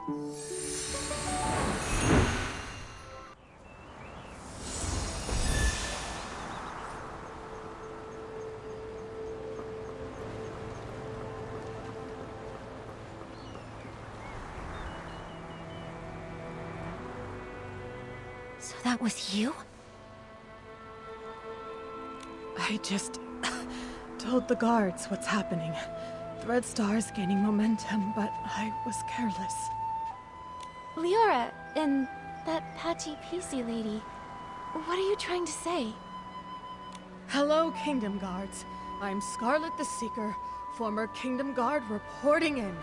So that was you? I just told the guards what's happening. Threadstar's gaining momentum, but I was careless. Leora and that patchy Piecey lady. What are you trying to say? Hello, Kingdom Guards. I'm Scarlet the Seeker, former Kingdom Guard reporting in.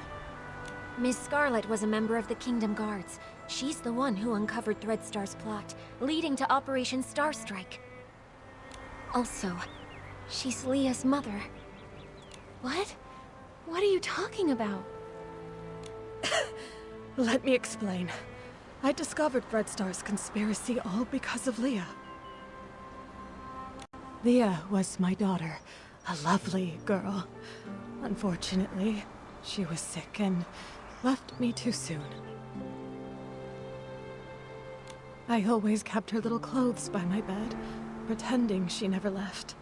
Miss Scarlet was a member of the Kingdom Guards. She's the one who uncovered Threadstar's plot, leading to Operation Starstrike. Also, she's Leah's mother. What? What are you talking about? Let me explain. I discovered Threadstar's conspiracy all because of Leah. Leah was my daughter, a lovely girl. Unfortunately, she was sick and left me too soon. I always kept her little clothes by my bed, pretending she never left.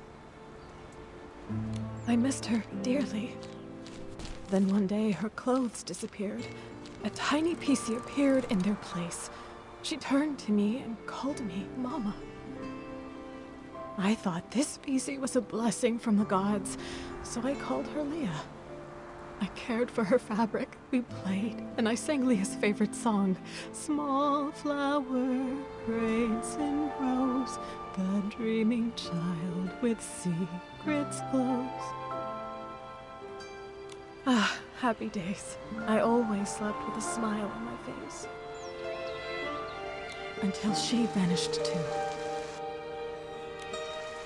I missed her dearly. Then one day, her clothes disappeared. A tiny Piecey appeared in their place. She turned to me and called me Mama. I thought this Piecey was a blessing from the gods, so I called her Leah. I cared for her fabric, we played, and I sang Leah's favorite song. Small flower, braids in rows, the dreaming child with secrets close. Ah, happy days. I always slept with a smile on my face. Until she vanished too.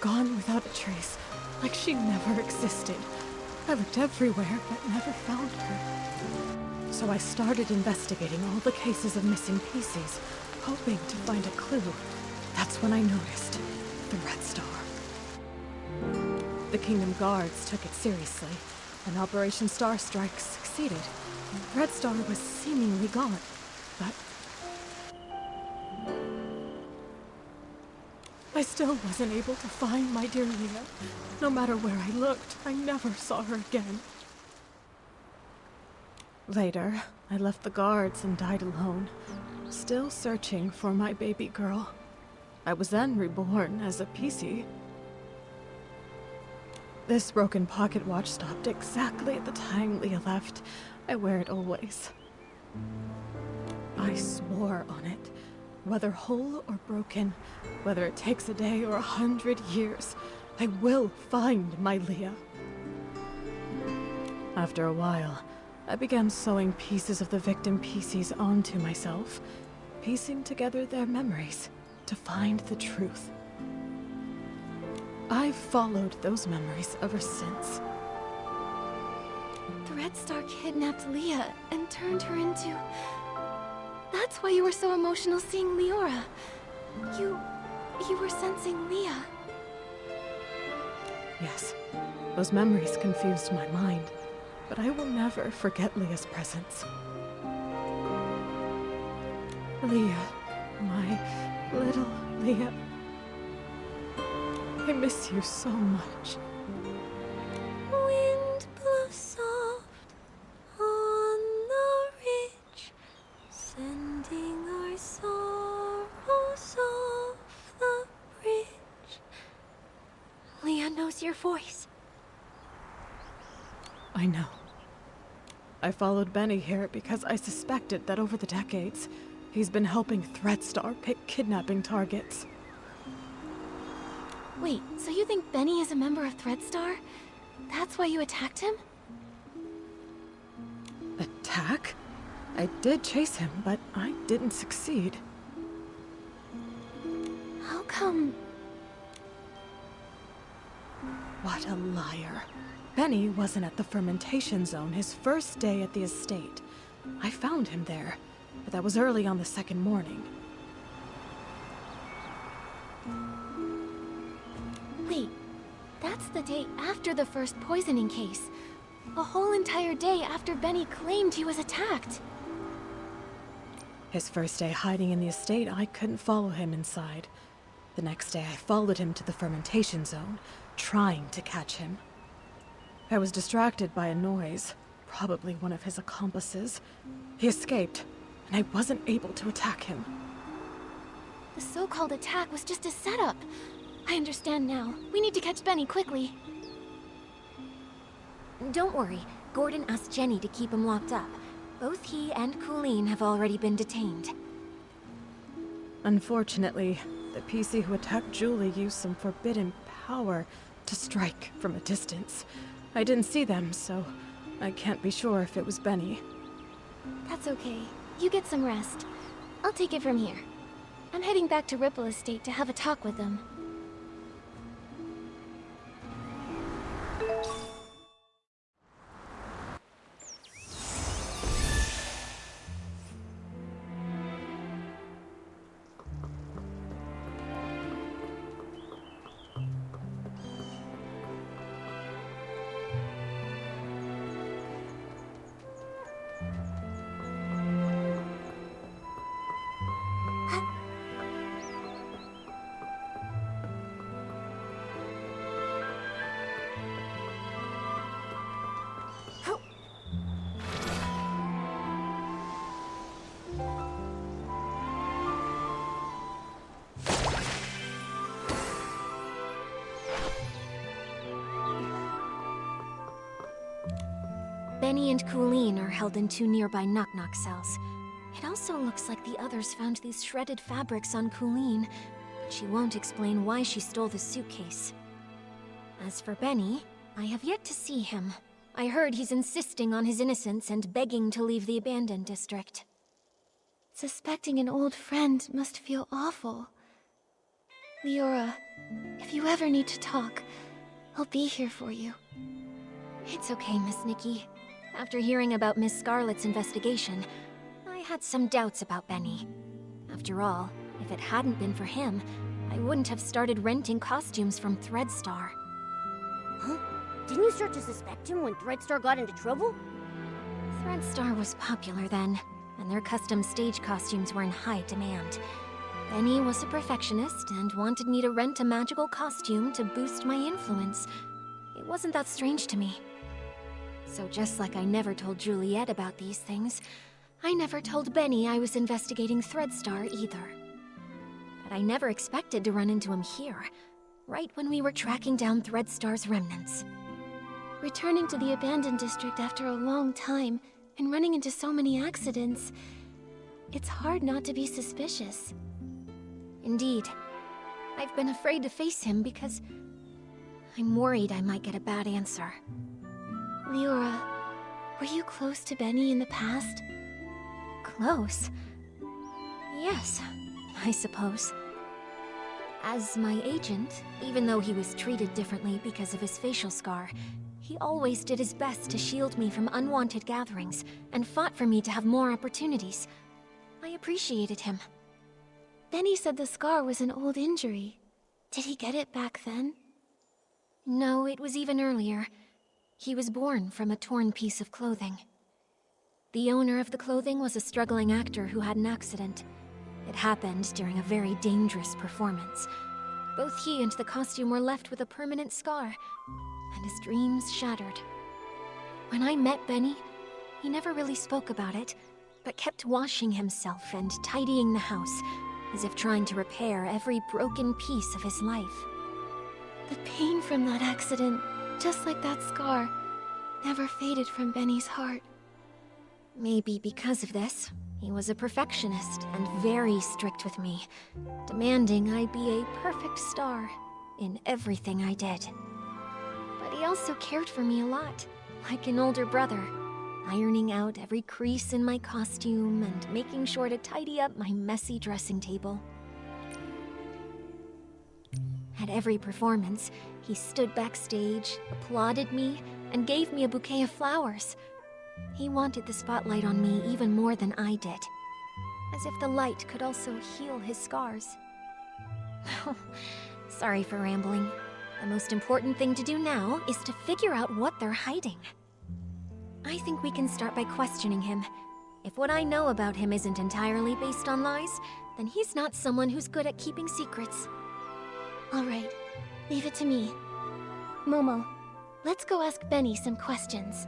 Gone without a trace, like she never existed. I looked everywhere, but never found her. So I started investigating all the cases of missing Pieceys, hoping to find a clue. That's when I noticed the Red Star. The Kingdom Guards took it seriously, and Operation Starstrike succeeded. Red Star was seemingly gone, but I still wasn't able to find my dear Leah. No matter where I looked, I never saw her again. Later, I left the guards and died alone, still searching for my baby girl. I was then reborn as a Piecey. This broken pocket watch stopped exactly at the time Leah left. I wear it always. I swore on it. Whether whole or broken, whether it takes a day or 100 years, I will find my Leah. After a while, I began sewing pieces of the victim Pieceys onto myself, piecing together their memories to find the truth. I've followed those memories ever since. The Red Star kidnapped Leah and turned her into... That's why you were so emotional seeing Leora. You were sensing Leah. Yes, those memories confused my mind, but I will never forget Leah's presence. Leah, my little Leah. I miss you so much. Wind blows soft on the ridge, sending our sorrows off the bridge. Leah knows your voice. I know. I followed Benny here because I suspected that over the decades, he's been helping Threadstar pick kidnapping targets. Wait, so you think Benny is a member of Threadstar? That's why you attacked him? Attack? I did chase him, but I didn't succeed. How come... What a liar. Benny wasn't at the fermentation zone his first day at the estate. I found him there, but that was early on the second morning. Wait, that's the day after the first poisoning case. A whole entire day after Benny claimed he was attacked. His first day hiding in the estate, I couldn't follow him inside. The next day, I followed him to the fermentation zone, trying to catch him. I was distracted by a noise, probably one of his accomplices. He escaped, and I wasn't able to attack him. The so-called attack was just a setup. I understand now. We need to catch Benny quickly. Don't worry. Gordon asked Jenny to keep him locked up. Both he and Colleen have already been detained. Unfortunately, the Piecey who attacked Julie used some forbidden power to strike from a distance. I didn't see them, so I can't be sure if it was Benny. That's okay. You get some rest. I'll take it from here. I'm heading back to Ripple Estate to have a talk with them. Benny and Colleen are held in 2 nearby knock-knock cells. It also looks like the others found these shredded fabrics on Colleen, but she won't explain why she stole the suitcase. As for Benny, I have yet to see him. I heard he's insisting on his innocence and begging to leave the abandoned district. Suspecting an old friend must feel awful. Leora, if you ever need to talk, I'll be here for you. It's okay, Miss Nikki. After hearing about Miss Scarlet's investigation, I had some doubts about Benny. After all, if it hadn't been for him, I wouldn't have started renting costumes from Threadstar. Huh? Didn't you start to suspect him when Threadstar got into trouble? Threadstar was popular then, and their custom stage costumes were in high demand. Benny was a perfectionist and wanted me to rent a magical costume to boost my influence. It wasn't that strange to me. So just like I never told Juliet about these things, I never told Benny I was investigating Threadstar either. But I never expected to run into him here, right when we were tracking down Threadstar's remnants. Returning to the abandoned district after a long time, and running into so many accidents, it's hard not to be suspicious. Indeed, I've been afraid to face him because I'm worried I might get a bad answer. Leora, were you close to Benny in the past? Close? Yes, I suppose. As my agent, even though he was treated differently because of his facial scar, he always did his best to shield me from unwanted gatherings and fought for me to have more opportunities. I appreciated him. Benny said the scar was an old injury. Did he get it back then? No, it was even earlier. He was born from a torn piece of clothing. The owner of the clothing was a struggling actor who had an accident. It happened during a very dangerous performance. Both he and the costume were left with a permanent scar, and his dreams shattered. When I met Benny, he never really spoke about it, but kept washing himself and tidying the house, as if trying to repair every broken piece of his life. The pain from that accident, just like that scar, never faded from Benny's heart. Maybe because of this, he was a perfectionist and very strict with me, demanding I be a perfect star in everything I did. But he also cared for me a lot, like an older brother, ironing out every crease in my costume and making sure to tidy up my messy dressing table. At every performance, he stood backstage, applauded me, and gave me a bouquet of flowers. He wanted the spotlight on me even more than I did, as if the light could also heal his scars. Sorry for rambling. The most important thing to do now is to figure out what they're hiding. I think we can start by questioning him. If what I know about him isn't entirely based on lies, then he's not someone who's good at keeping secrets. All right, leave it to me. Momo, let's go ask Benny some questions.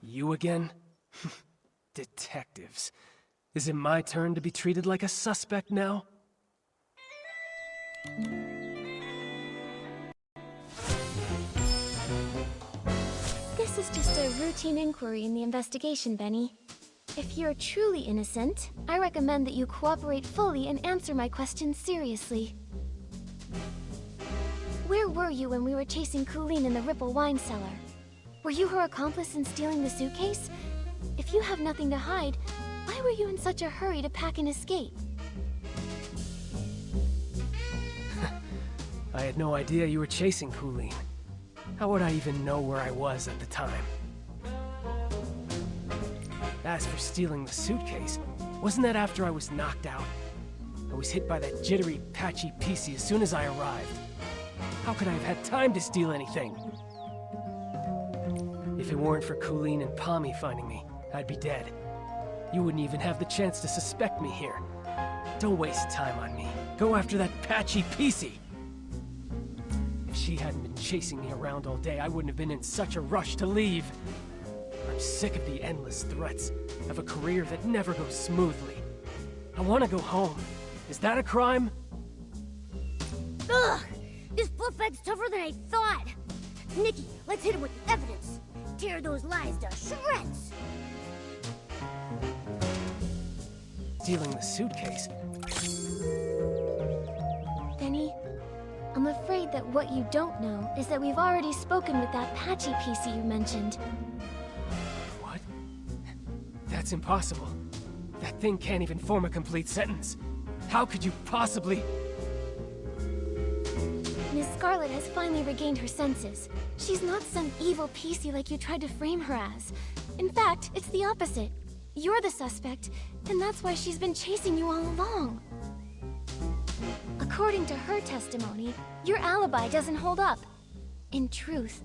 You again? Detectives. Is it my turn to be treated like a suspect now? This is just a routine inquiry in the investigation, Benny. If you're truly innocent, I recommend that you cooperate fully and answer my questions seriously. Where were you when we were chasing Colleen in the Ripple wine cellar? Were you her accomplice in stealing the suitcase? If you have nothing to hide, why were you in such a hurry to pack and escape? I had no idea you were chasing Colleen. How would I even know where I was at the time? As for stealing the suitcase, wasn't that after I was knocked out? I was hit by that jittery, patchy Pieceys as soon as I arrived. How could I have had time to steal anything? If it weren't for Colleen and Pommy finding me, I'd be dead. You wouldn't even have the chance to suspect me here. Don't waste time on me. Go after that patchy Piecey! If she hadn't been chasing me around all day, I wouldn't have been in such a rush to leave. I'm sick of the endless threats, of a career that never goes smoothly. I want to go home. Is that a crime? Ugh! This fluffbag's tougher than I thought! Nikki, let's hit him with evidence! Tear those lies to shreds! Stealing the suitcase? Benny, I'm afraid that what you don't know is that we've already spoken with that patchy Piecey you mentioned. What? That's impossible. That thing can't even form a complete sentence. How could you possibly... Miss Scarlet has finally regained her senses. She's not some evil Piecey like you tried to frame her as. In fact, it's the opposite. You're the suspect, and that's why she's been chasing you all along. According to her testimony, your alibi doesn't hold up. In truth,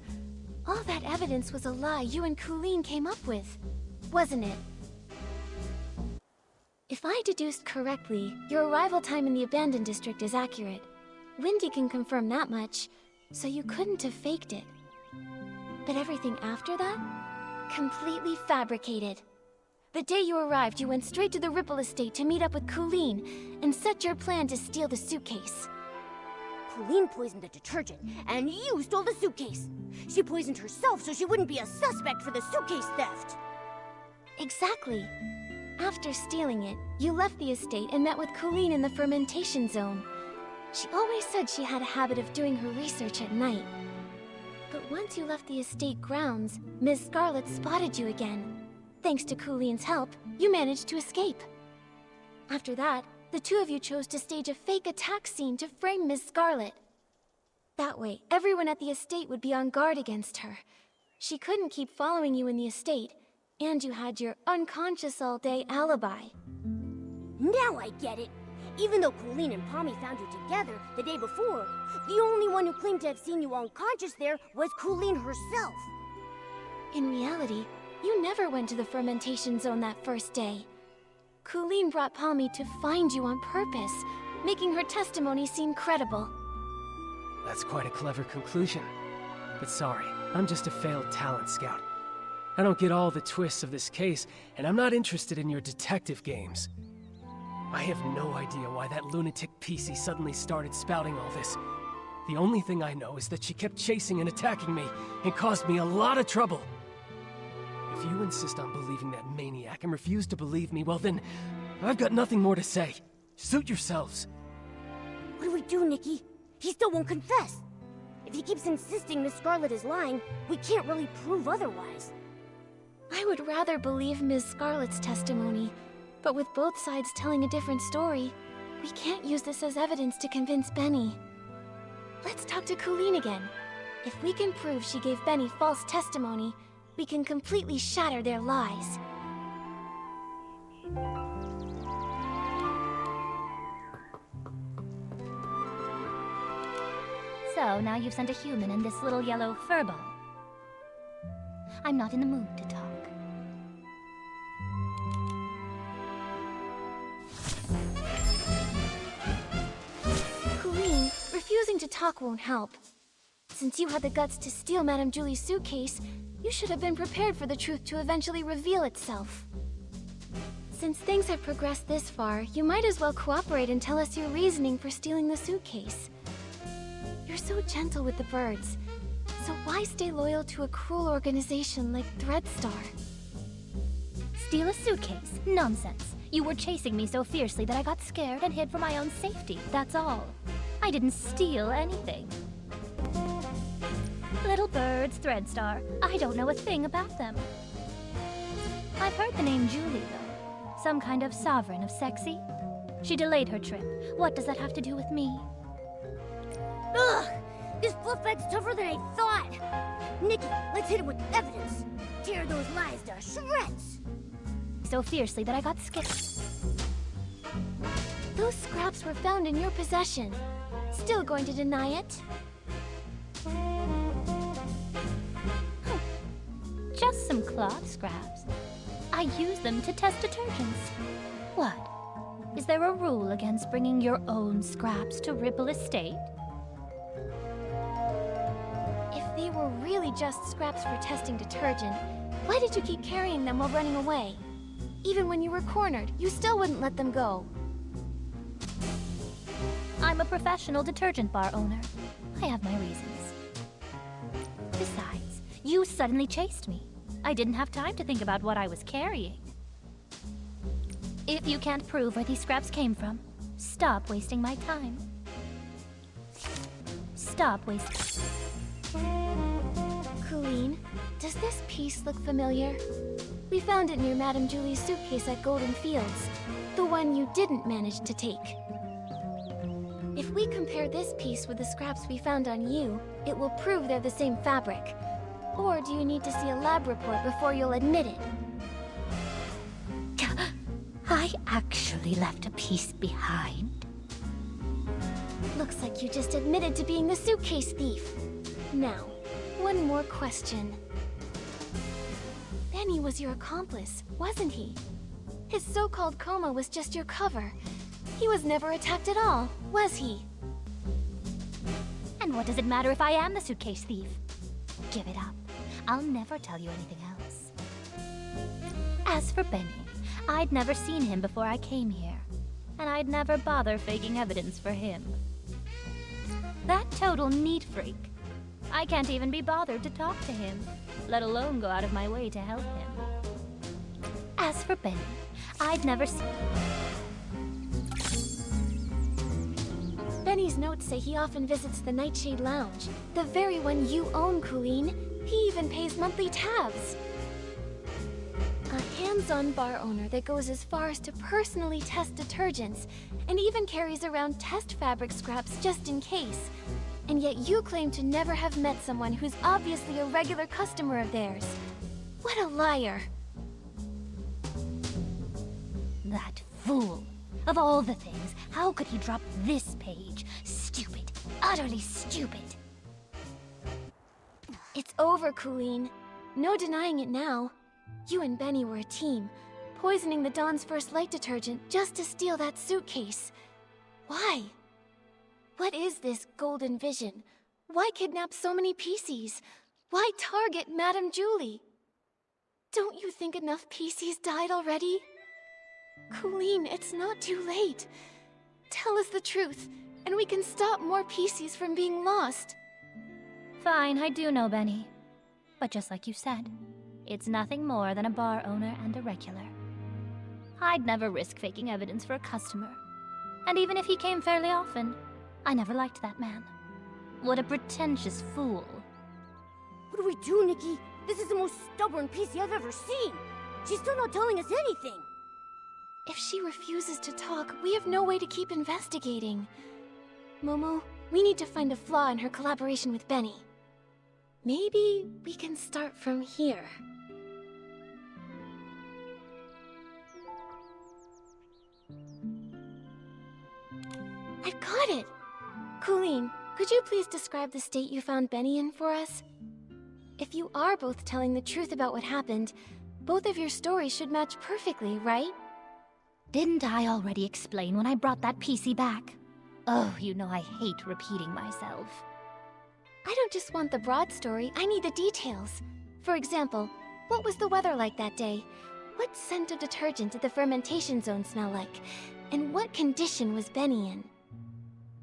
all that evidence was a lie you and Colleen came up with, wasn't it? If I deduced correctly, your arrival time in the abandoned district is accurate. Wendy can confirm that much, so you couldn't have faked it. But everything after that? Completely fabricated. The day you arrived, you went straight to the Ripple estate to meet up with Colleen and set your plan to steal the suitcase. Colleen poisoned the detergent, and you stole the suitcase! She poisoned herself so she wouldn't be a suspect for the suitcase theft! Exactly. After stealing it, you left the estate and met with Colleen in the fermentation zone. She always said she had a habit of doing her research at night. But once you left the estate grounds, Ms. Scarlet spotted you again. Thanks to Colleen's help, you managed to escape. After that, the two of you chose to stage a fake attack scene to frame Ms. Scarlet. That way, everyone at the estate would be on guard against her. She couldn't keep following you in the estate, and you had your unconscious all-day alibi. Now I get it! Even though Colleen and Pommy found you together the day before, the only one who claimed to have seen you unconscious there was Colleen herself! In reality, you never went to the fermentation zone that first day. Colleen brought Pommy to find you on purpose, making her testimony seem credible. That's quite a clever conclusion. But sorry, I'm just a failed talent scout. I don't get all the twists of this case, and I'm not interested in your detective games. I have no idea why that lunatic Piecey suddenly started spouting all this. The only thing I know is that she kept chasing and attacking me, and caused me a lot of trouble. If you insist on believing that maniac and refuse to believe me, well then, I've got nothing more to say. Suit yourselves. What do we do, Nikki? He still won't confess! If he keeps insisting Miss Scarlet is lying, we can't really prove otherwise. I would rather believe Ms. Scarlet's testimony, but with both sides telling a different story, we can't use this as evidence to convince Benny. Let's talk to Colleen again. If we can prove she gave Benny false testimony, we can completely shatter their lies. So, now you've sent a human and this little yellow furball. I'm not in the mood to talk. Colleen, refusing to talk won't help. Since you had the guts to steal Madame Julie's suitcase, you should have been prepared for the truth to eventually reveal itself. Since things have progressed this far, you might as well cooperate and tell us your reasoning for stealing the suitcase. You're so gentle with the birds, so why stay loyal to a cruel organization like Threadstar? Steal a suitcase? Nonsense. You were chasing me so fiercely that I got scared and hid for my own safety, that's all. I didn't steal anything. Little birds, Threadstar. I don't know a thing about them. I've heard the name Julie, though. Some kind of sovereign of sexy. She delayed her trip. What does that have to do with me? Ugh! This fluff bag's tougher than I thought! Nikki, let's hit it with evidence! Tear those lies to shreds! So fiercely that I got scared. Those scraps were found in your possession. Still going to deny it? Just some cloth scraps. I use them to test detergents. What? Is there a rule against bringing your own scraps to Ripple Estate? If they were really just scraps for testing detergent, why did you keep carrying them while running away? Even when you were cornered, you still wouldn't let them go. I'm a professional detergent bar owner. I have my reasons. Besides, you suddenly chased me. I didn't have time to think about what I was carrying. If you can't prove where these scraps came from, stop wasting my time. Stop wasting... Colleen, does this piece look familiar? We found it near Madame Julie's suitcase at Golden Fields, the one you didn't manage to take. If we compare this piece with the scraps we found on you, it will prove they're the same fabric. Or do you need to see a lab report before you'll admit it? I actually left a piece behind. Looks like you just admitted to being the suitcase thief. Now, one more question. Benny was your accomplice, wasn't he? His so-called coma was just your cover. He was never attacked at all, was he? And what does it matter if I am the suitcase thief? Give it up. I'll never tell you anything else. As for Benny, I'd never seen him before I came here, and I'd never bother faking evidence for him. That total neat freak. I can't even be bothered to talk to him, let alone go out of my way to help him. As for Benny, I'd never seen... Benny's notes say he often visits the Nightshade Lounge, the very one you own, Colleen. He even pays monthly tabs. A hands-on bar owner that goes as far as to personally test detergents, and even carries around test fabric scraps just in case. And yet you claim to never have met someone who's obviously a regular customer of theirs. What a liar. That fool. Of all the things, how could he drop this page? Stupid. Utterly stupid. It's over, Colleen. No denying it now. You and Benny were a team, poisoning the Dawn's First Light detergent just to steal that suitcase. Why? What is this golden vision? Why kidnap so many Pieceys? Why target Madame Julie? Don't you think enough Pieceys died already? Colleen, it's not too late. Tell us the truth, and we can stop more Pieceys from being lost. Fine, I do know Benny. But just like you said, it's nothing more than a bar owner and a regular. I'd never risk faking evidence for a customer. And even if he came fairly often, I never liked that man. What a pretentious fool. What do we do, Nikki? This is the most stubborn Piecey I've ever seen! She's still not telling us anything! If she refuses to talk, we have no way to keep investigating. Momo, we need to find a flaw in her collaboration with Benny. Maybe we can start from here. I got it! Colleen, could you please describe the state you found Benny in for us? If you are both telling the truth about what happened, both of your stories should match perfectly, right? Didn't I already explain when I brought that Piecey back? Oh, you know I hate repeating myself. I don't just want the broad story, I need the details. For example, what was the weather like that day? What scent of detergent did the fermentation zone smell like? And what condition was Benny in?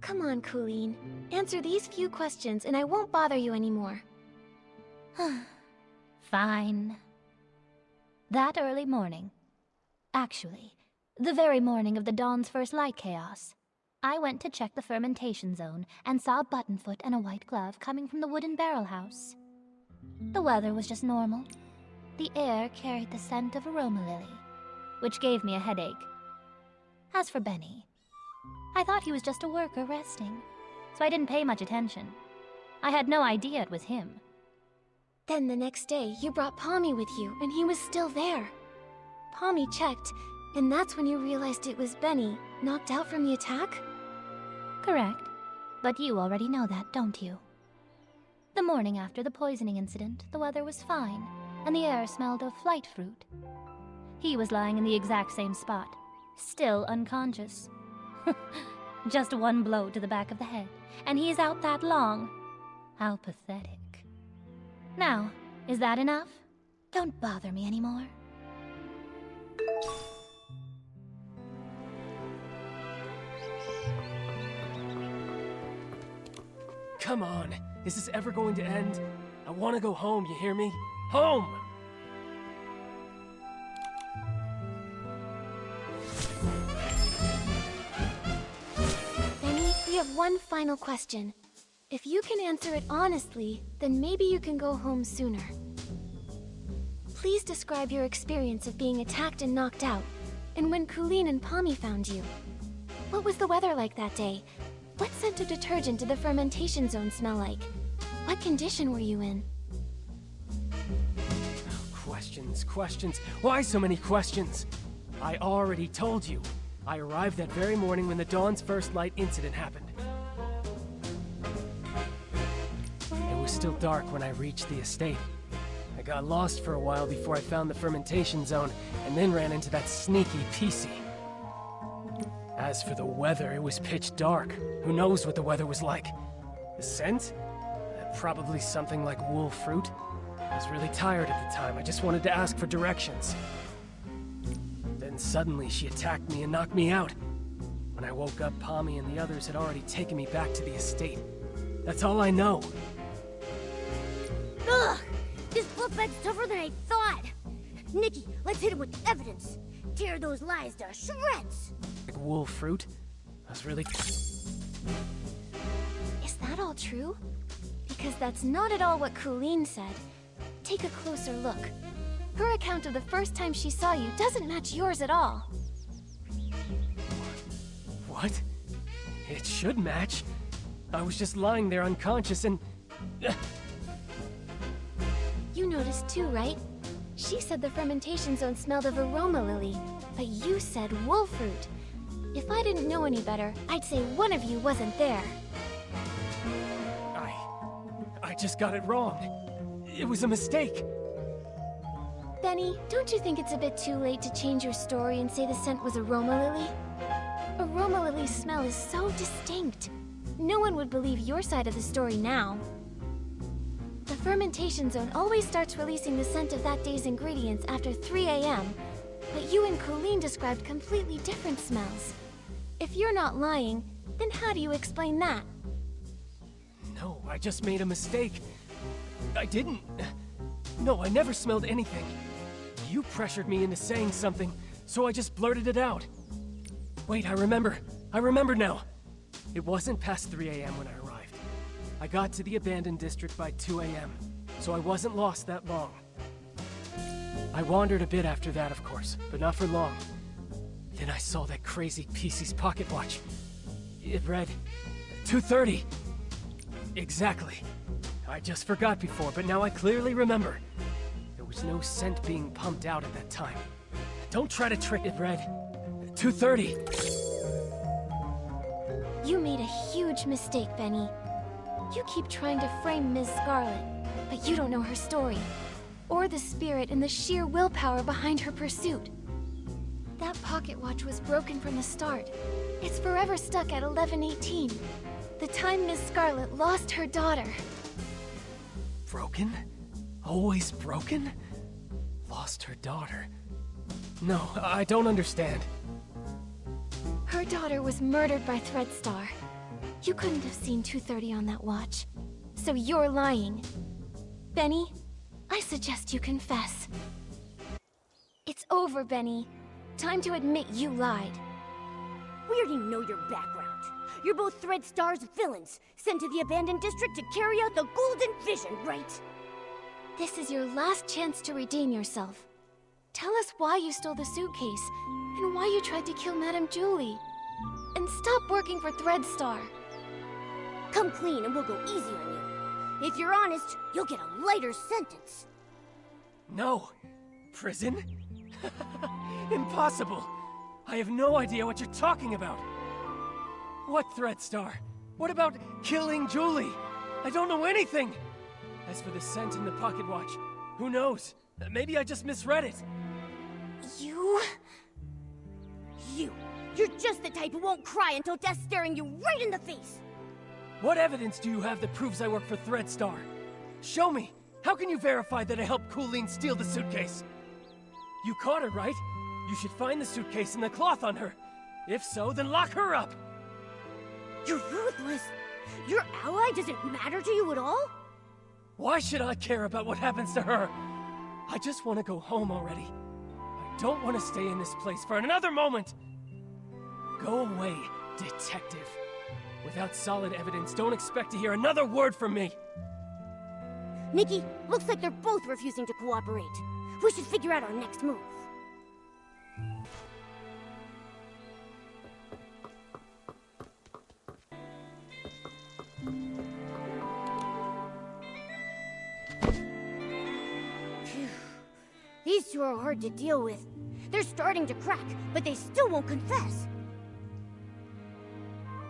Come on, Colleen. Answer these few questions and I won't bother you anymore. Fine. That early morning, actually, the very morning of the Dawn's first light chaos, I went to check the fermentation zone and saw a buttonfoot and a white glove coming from the wooden barrel house. The weather was just normal. The air carried the scent of aroma lily, which gave me a headache. As for Benny, I thought he was just a worker resting, so I didn't pay much attention. I had no idea it was him. Then the next day, you brought Pommy with you, and he was still there. Pommy checked, and that's when you realized it was Benny, knocked out from the attack? Correct. But you already know that, don't you? The morning after the poisoning incident, the weather was fine, and the air smelled of flight fruit. He was lying in the exact same spot, still unconscious. Just one blow to the back of the head, and he's out that long. How pathetic. Now, is that enough? Don't bother me anymore. Come on, is this ever going to end? I want to go home, you hear me? Home! Benny, we have one final question. If you can answer it honestly, then maybe you can go home sooner. Please describe your experience of being attacked and knocked out, and when Colleen and Pommy found you. What was the weather like that day? What scent of detergent did the fermentation zone smell like? What condition were you in? Questions. Why so many questions? I already told you. I arrived that very morning when the Dawn's first light incident happened. It was still dark when I reached the estate. I got lost for a while before I found the fermentation zone, and then ran into that sneaky Piecey. As for the weather, it was pitch dark. Who knows what the weather was like? The scent? Probably something like wool fruit. I was really tired at the time. I just wanted to ask for directions. Then suddenly she attacked me and knocked me out. When I woke up, Pommy and the others had already taken me back to the estate. That's all I know. Ugh! This book bag's tougher than I thought! Nikki, let's hit him with the evidence! Tear those lies to shreds! Like wool fruit? I was really... Is that all true? Because that's not at all what Colleen said. Take a closer look. Her account of the first time she saw you doesn't match yours at all. What? It should match. I was just lying there unconscious and... You noticed too, right? She said the fermentation zone smelled of aroma lily, but you said wool fruit. If I didn't know any better, I'd say one of you wasn't there. I just got it wrong. It was a mistake. Benny, don't you think it's a bit too late to change your story and say the scent was aroma lily? Aroma lily's smell is so distinct. No one would believe your side of the story now. The fermentation zone always starts releasing the scent of that day's ingredients after 3 a.m., but you and Colleen described completely different smells. If you're not lying, then how do you explain that? No, I just made a mistake. I didn't... No, I never smelled anything. You pressured me into saying something, so I just blurted it out. Wait, I remember. I remember now. It wasn't past 3 a.m. when I arrived. I got to the abandoned district by 2 a.m., so I wasn't lost that long. I wandered a bit after that, of course, but not for long. Then I saw that crazy Pieceys pocket watch. It read 2:30. Exactly. I just forgot before, but now I clearly remember. There was no scent being pumped out at that time. Don't try to trick it, Red. 2:30. You made a huge mistake, Benny. You keep trying to frame Ms. Scarlet, but you don't know her story, or the spirit and the sheer willpower behind her pursuit. That pocket watch was broken from the start. It's forever stuck at 11:18, the time Ms. Scarlet lost her daughter. Broken? Always broken? Lost her daughter? No, I don't understand. Her daughter was murdered by Threadstar. You couldn't have seen 2:30 on that watch, so you're lying. Benny, I suggest you confess. It's over, Benny. Time to admit you lied. We already know your background. You're both Threadstar's villains, sent to the abandoned district to carry out the Golden Vision, right? This is your last chance to redeem yourself. Tell us why you stole the suitcase, and why you tried to kill Madame Julie. And stop working for Threadstar. Come clean and we'll go easy on you. If you're honest, you'll get a lighter sentence. No. Prison? Impossible. I have no idea what you're talking about. What Threadstar? What about killing Julie? I don't know anything. As for the scent in the pocket watch, who knows? Maybe I just misread it. You're just the type who won't cry until death's staring you right in the face. What evidence do you have that proves I work for Threadstar? Show me! How can you verify that I helped Colleen steal the suitcase? You caught her, right? You should find the suitcase and the cloth on her. If so, then lock her up! You're ruthless. Your ally doesn't matter to you at all? Why should I care about what happens to her? I just want to go home already. I don't want to stay in this place for another moment! Go away, detective. Without solid evidence, don't expect to hear another word from me! Nikki, looks like they're both refusing to cooperate. We should figure out our next move. Phew. These two are hard to deal with. They're starting to crack, but they still won't confess.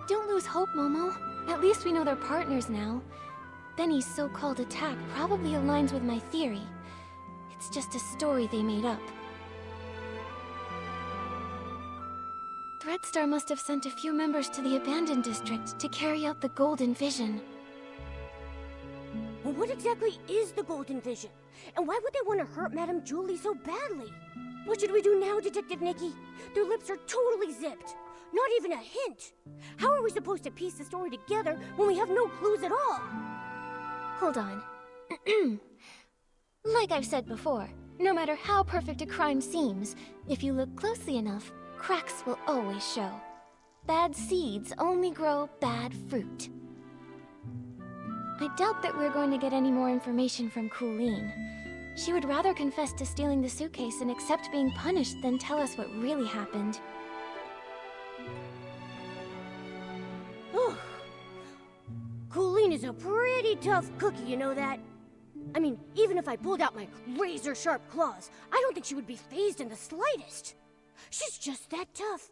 Don't lose hope, Momo. At least we know they're partners now. Benny's so-called attack probably aligns with my theory. It's just a story they made up. Threadstar must have sent a few members to the abandoned district to carry out the Golden Vision. Well, what exactly is the Golden Vision? And why would they want to hurt Madame Julie so badly? What should we do now, Detective Nikki? Their lips are totally zipped. Not even a hint. How are we supposed to piece the story together when we have no clues at all? Hold on. Like I've said before, no matter how perfect a crime seems, if you look closely enough, cracks will always show. Bad seeds only grow bad fruit. I doubt that we're going to get any more information from Colleen. She would rather confess to stealing the suitcase and accept being punished than tell us what really happened. Colleen is a pretty tough cookie, you know that? I mean, even if I pulled out my razor-sharp claws, I don't think she would be fazed in the slightest. She's just that tough.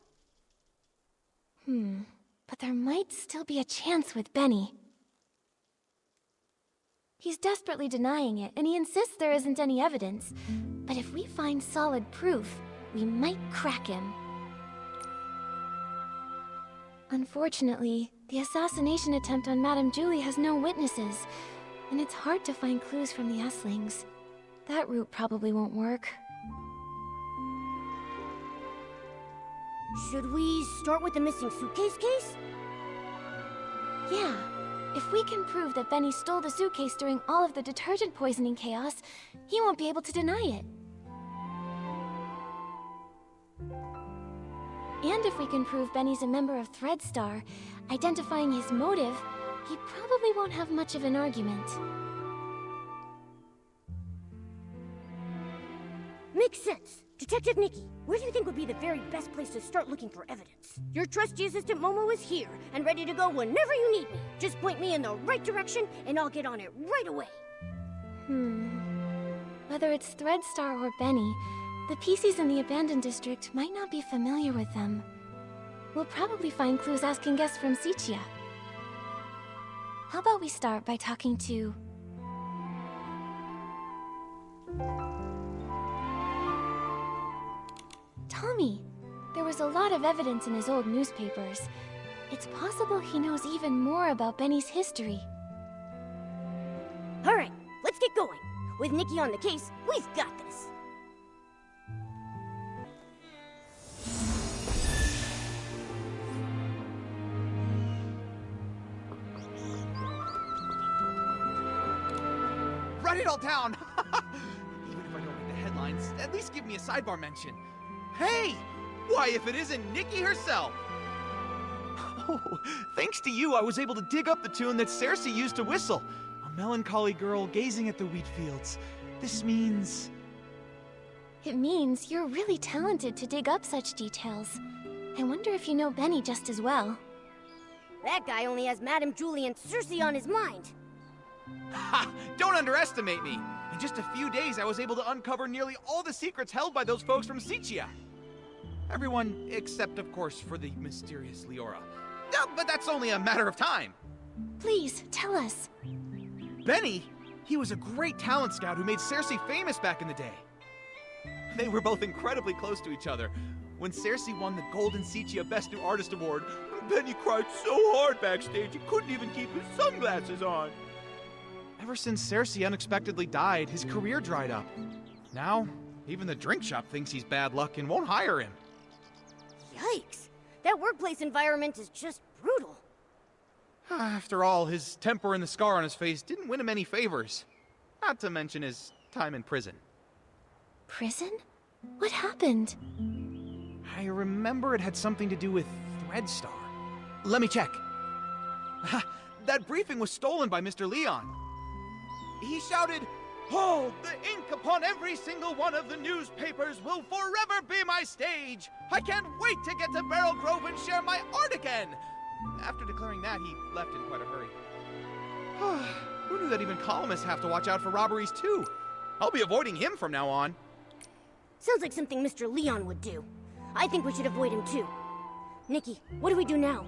But there might still be a chance with Benny. He's desperately denying it, and he insists there isn't any evidence. But if we find solid proof, we might crack him. Unfortunately, the assassination attempt on Madame Julie has no witnesses, and it's hard to find clues from the Esslings. That route probably won't work. Should we start with the missing suitcase case? Yeah. If we can prove that Benny stole the suitcase during all of the detergent poisoning chaos, he won't be able to deny it. And if we can prove Benny's a member of Threadstar, identifying his motive, he probably won't have much of an argument. Makes sense. Detective Nikki, where do you think would be the very best place to start looking for evidence? Your trusty assistant Momo is here and ready to go whenever you need me. Just point me in the right direction and I'll get on it right away. Whether it's Threadstar or Benny, the Pieceys in the abandoned district might not be familiar with them. we'll probably find clues asking guests from Sichia. How about we start by talking to... Tommy. There was a lot of evidence in his old newspapers. It's possible he knows even more about Benny's history. All right, let's get going. With Nikki on the case, we've got this. Write it all down! Even if I don't read the headlines, at least give me a sidebar mention. Hey! Why, if it isn't Nikki herself! Oh, thanks to you, I was able to dig up the tune that Cersei used to whistle. A melancholy girl gazing at the wheat fields. This means... It means you're really talented to dig up such details. I wonder if you know Benny just as well. That guy only has Madame Julie and Cersei on his mind. Ha! Don't underestimate me! In just a few days, I was able to uncover nearly all the secrets held by those folks from Sichia. Everyone except, of course, for the mysterious Leora. No, but that's only a matter of time. Please, tell us. Benny, he was a great talent scout who made Cersei famous back in the day. They were both incredibly close to each other. When Cersei won the Golden Sichia Best New Artist Award, Benny cried so hard backstage he couldn't even keep his sunglasses on. Ever since Cersei unexpectedly died, his career dried up. Now, even the drink shop thinks he's bad luck and won't hire him. Yikes. That workplace environment is just brutal. After all, his temper and the scar on his face didn't win him any favors. Not to mention his time in prison. Prison? What happened? I remember it had something to do with Threadstar. Let me check. That briefing was stolen by Mr. Leon. He shouted, "Hold! The ink upon every single one of the newspapers will forever be my stage! I can't wait to get to Barrel Grove and share my art again!" After declaring that, he left in quite a hurry. Who knew that even columnists have to watch out for robberies too? I'll be avoiding him from now on. Sounds like something Mr. Leon would do. I think we should avoid him too. Nikki, what do we do now?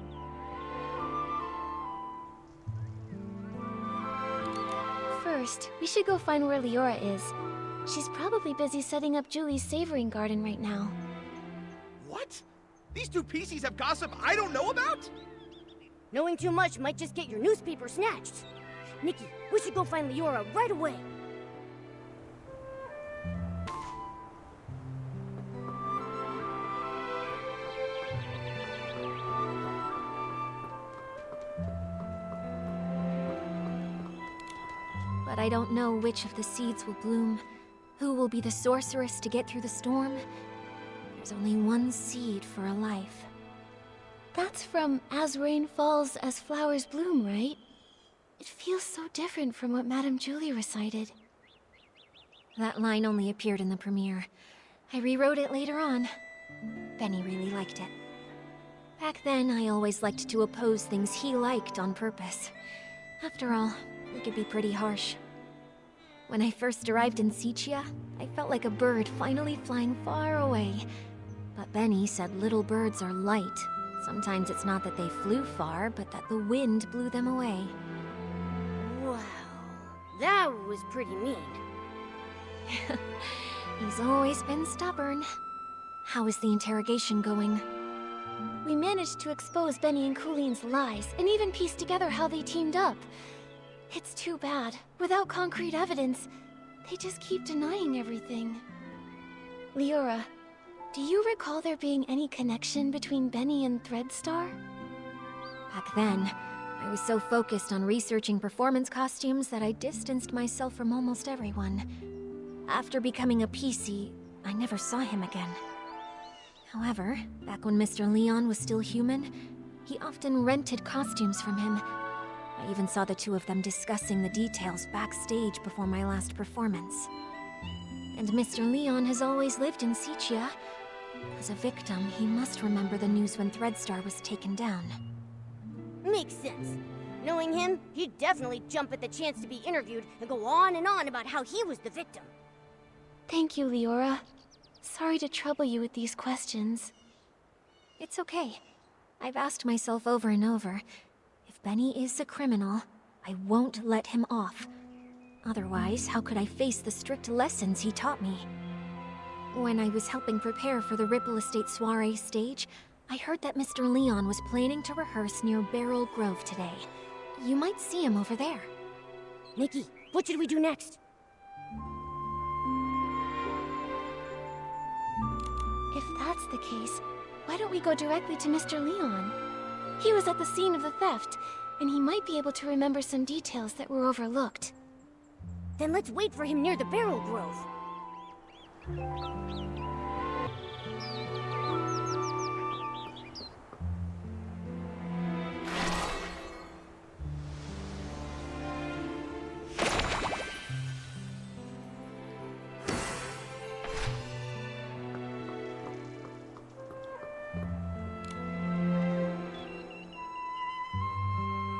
First, we should go find where Leora is. She's probably busy setting up Julie's savoring garden right now. What? These two Pieceys have gossip I don't know about? Knowing too much might just get your newspaper snatched. Nikki, we should go find Leora right away. But I don't know which of the seeds will bloom. Who will be the sorceress to get through the storm? There's only one seed for a life. That's from As Rain Falls, As Flowers Bloom, right? It feels so different from what Madame Julie recited. That line only appeared in the premiere. I rewrote it later on. Benny really liked it. Back then, I always liked to oppose things he liked on purpose. After all, he could be pretty harsh. When I first arrived in Sichia, I felt like a bird finally flying far away. But Benny said little birds are light. Sometimes it's not that they flew far, but that the wind blew them away. Wow, that was pretty mean. He's always been stubborn. How is the interrogation going? We managed to expose Benny and Cooline's lies, and even piece together how they teamed up. It's too bad. Without concrete evidence, they just keep denying everything. Leora, do you recall there being any connection between Benny and Threadstar? Back then, I was so focused on researching performance costumes that I distanced myself from almost everyone. After becoming a Piecey, I never saw him again. However, back when Mr. Leon was still human, he often rented costumes from him. I even saw the two of them discussing the details backstage before my last performance. And Mr. Leon has always lived in Sichia. As a victim, he must remember the news when Threadstar was taken down. Makes sense. Knowing him, he'd definitely jump at the chance to be interviewed and go on and on about how he was the victim. Thank you, Leora. Sorry to trouble you with these questions. It's okay. I've asked myself over and over, if Benny is a criminal, I won't let him off. Otherwise, how could I face the strict lessons he taught me? When I was helping prepare for the Ripple Estate soiree stage, I heard that Mr. Leon was planning to rehearse near Beryl Grove today. You might see him over there. Nikki, what should we do next? If that's the case, why don't we go directly to Mr. Leon? He was at the scene of the theft, and he might be able to remember some details that were overlooked. Then let's wait for him near the Beryl Grove.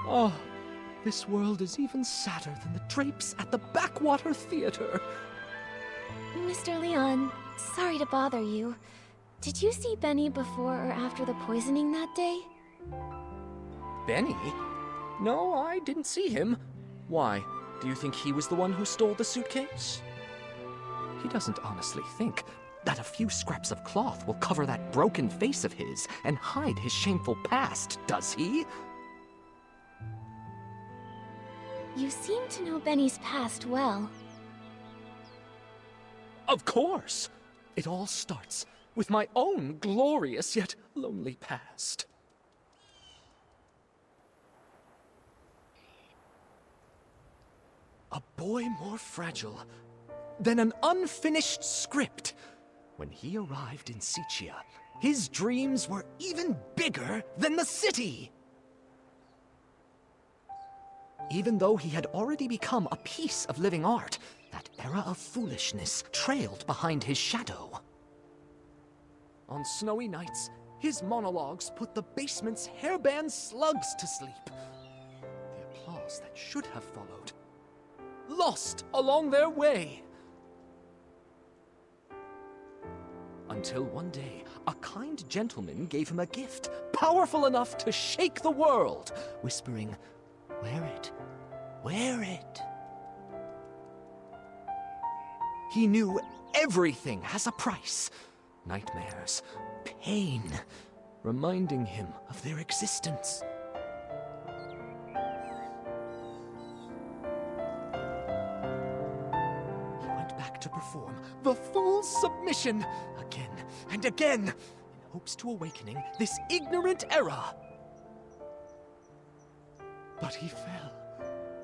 Oh, this world is even sadder than the drapes at the Backwater Theater. Mr. Leon, sorry to bother you. Did you see Benny before or after the poisoning that day? Benny? No, I didn't see him. Why? Do you think he was the one who stole the suitcase? He doesn't honestly think that a few scraps of cloth will cover that broken face of his and hide his shameful past, does he? You seem to know Benny's past well. Of course! It all starts with my own glorious yet lonely past. A boy more fragile than an unfinished script. When he arrived in Sichia, his dreams were even bigger than the city. Even though he had already become a piece of living art, that era of foolishness trailed behind his shadow. On snowy nights, his monologues put the basement's hairband slugs to sleep. The applause that should have followed, lost along their way. Until one day, a kind gentleman gave him a gift powerful enough to shake the world, whispering, "Wear it, wear it." He knew everything has a price. Nightmares, pain, reminding him of their existence. He went back to perform the full submission again and again, in hopes to awakening this ignorant era. But he fell,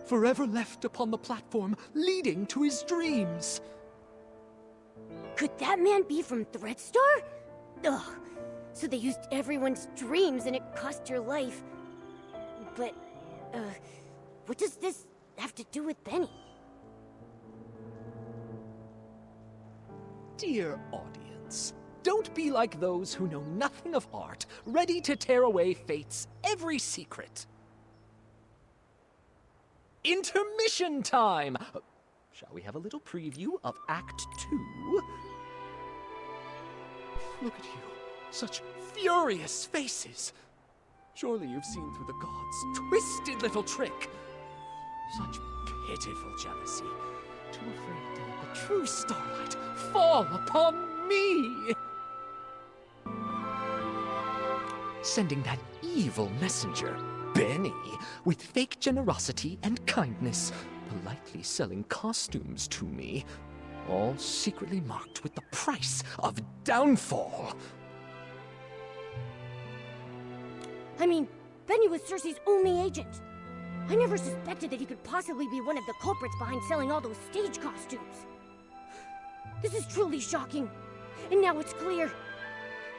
forever left upon the platform leading to his dreams. Could that man be from Threadstar? Ugh. So they used everyone's dreams and it cost your life. But, what does this have to do with Benny? Dear audience, don't be like those who know nothing of art, ready to tear away fate's every secret. Intermission time! Shall we have a little preview of Act 2? Look at you, such furious faces. Surely you've seen through the gods' twisted little trick. Such pitiful jealousy, too afraid to let the true starlight fall upon me. Sending that evil messenger, Benny, with fake generosity and kindness, politely selling costumes to me, all secretly marked with the price of downfall. I mean, Benny was Cersei's only agent. I never suspected that he could possibly be one of the culprits behind selling all those stage costumes. This is truly shocking. And now it's clear.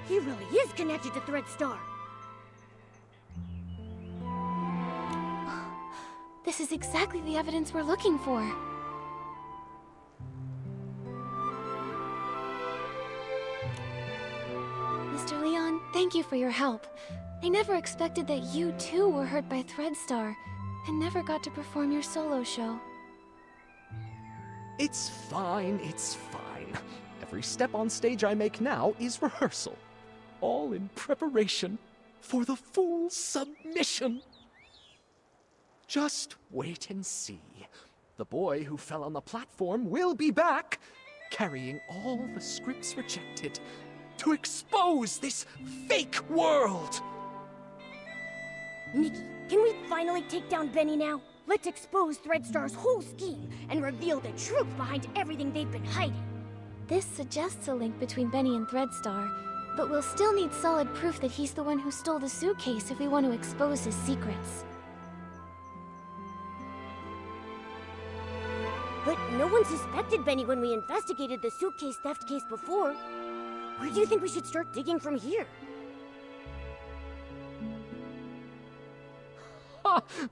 He really is connected to Threadstar. This is exactly the evidence we're looking for. Mr. Leon, thank you for your help. I never expected that you too were hurt by Threadstar, and never got to perform your solo show. It's fine, it's fine. Every step on stage I make now is rehearsal. All in preparation for the full submission. Just wait and see. The boy who fell on the platform will be back, carrying all the scripts rejected, to expose this fake world! Nikki, can we finally take down Benny now? Let's expose Threadstar's whole scheme and reveal the truth behind everything they've been hiding. This suggests a link between Benny and Threadstar, but we'll still need solid proof that he's the one who stole the suitcase if we want to expose his secrets. But no one suspected Benny when we investigated the suitcase theft case before. Where do you think we should start digging from here?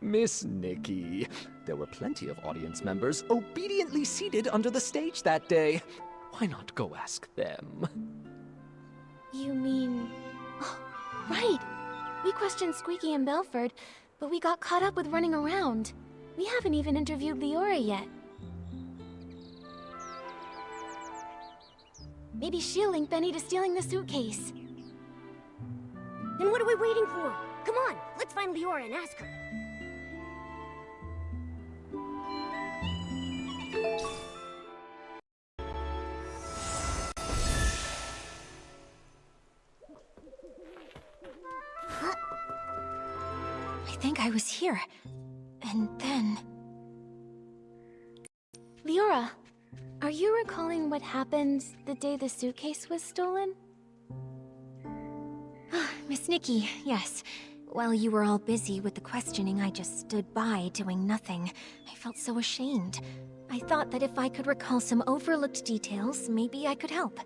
Miss Nikki, there were plenty of audience members obediently seated under the stage that day. Why not go ask them? You mean... Oh, right! We questioned Squeaky and Belford, but we got caught up with running around. We haven't even interviewed Leora yet. Maybe she'll link Benny to stealing the suitcase. Then what are we waiting for? Come on, let's find Leora and ask her. I think I was here. And then... Leora, are you recalling what happened the day the suitcase was stolen? Miss Nikki, yes. While you were all busy with the questioning, I just stood by, doing nothing. I felt so ashamed. I thought that if I could recall some overlooked details, maybe I could help.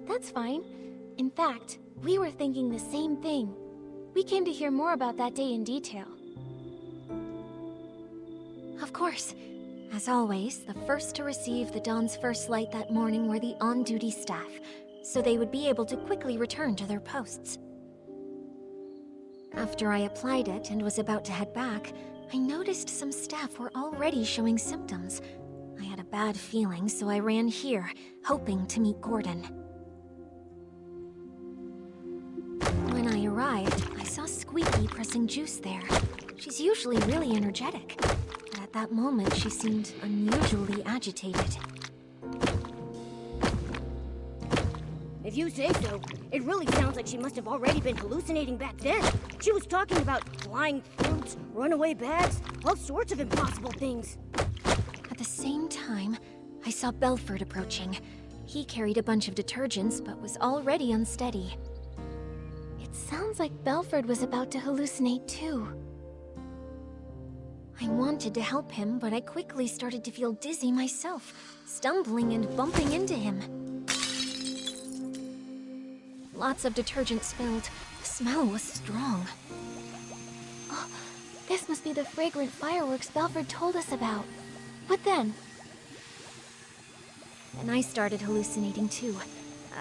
That's fine. In fact, we were thinking the same thing. We came to hear more about that day in detail. Of course. As always, the first to receive the dawn's first light that morning were the on-duty staff, so they would be able to quickly return to their posts. After I applied it and was about to head back, I noticed some staff were already showing symptoms. I had a bad feeling, so I ran here, hoping to meet Gordon. When I arrived, I saw Squeaky pressing juice there. She's usually really energetic, but at that moment she seemed unusually agitated. If you say so, it really sounds like she must have already been hallucinating back then. She was talking about flying fruits, runaway bags, all sorts of impossible things. At the same time, I saw Belford approaching. He carried a bunch of detergents, but was already unsteady. It sounds like Belford was about to hallucinate too. I wanted to help him, but I quickly started to feel dizzy myself, stumbling and bumping into him. Lots of detergent spilled. The smell was strong. Oh, this must be the fragrant fireworks Belford told us about. What then? And I started hallucinating too.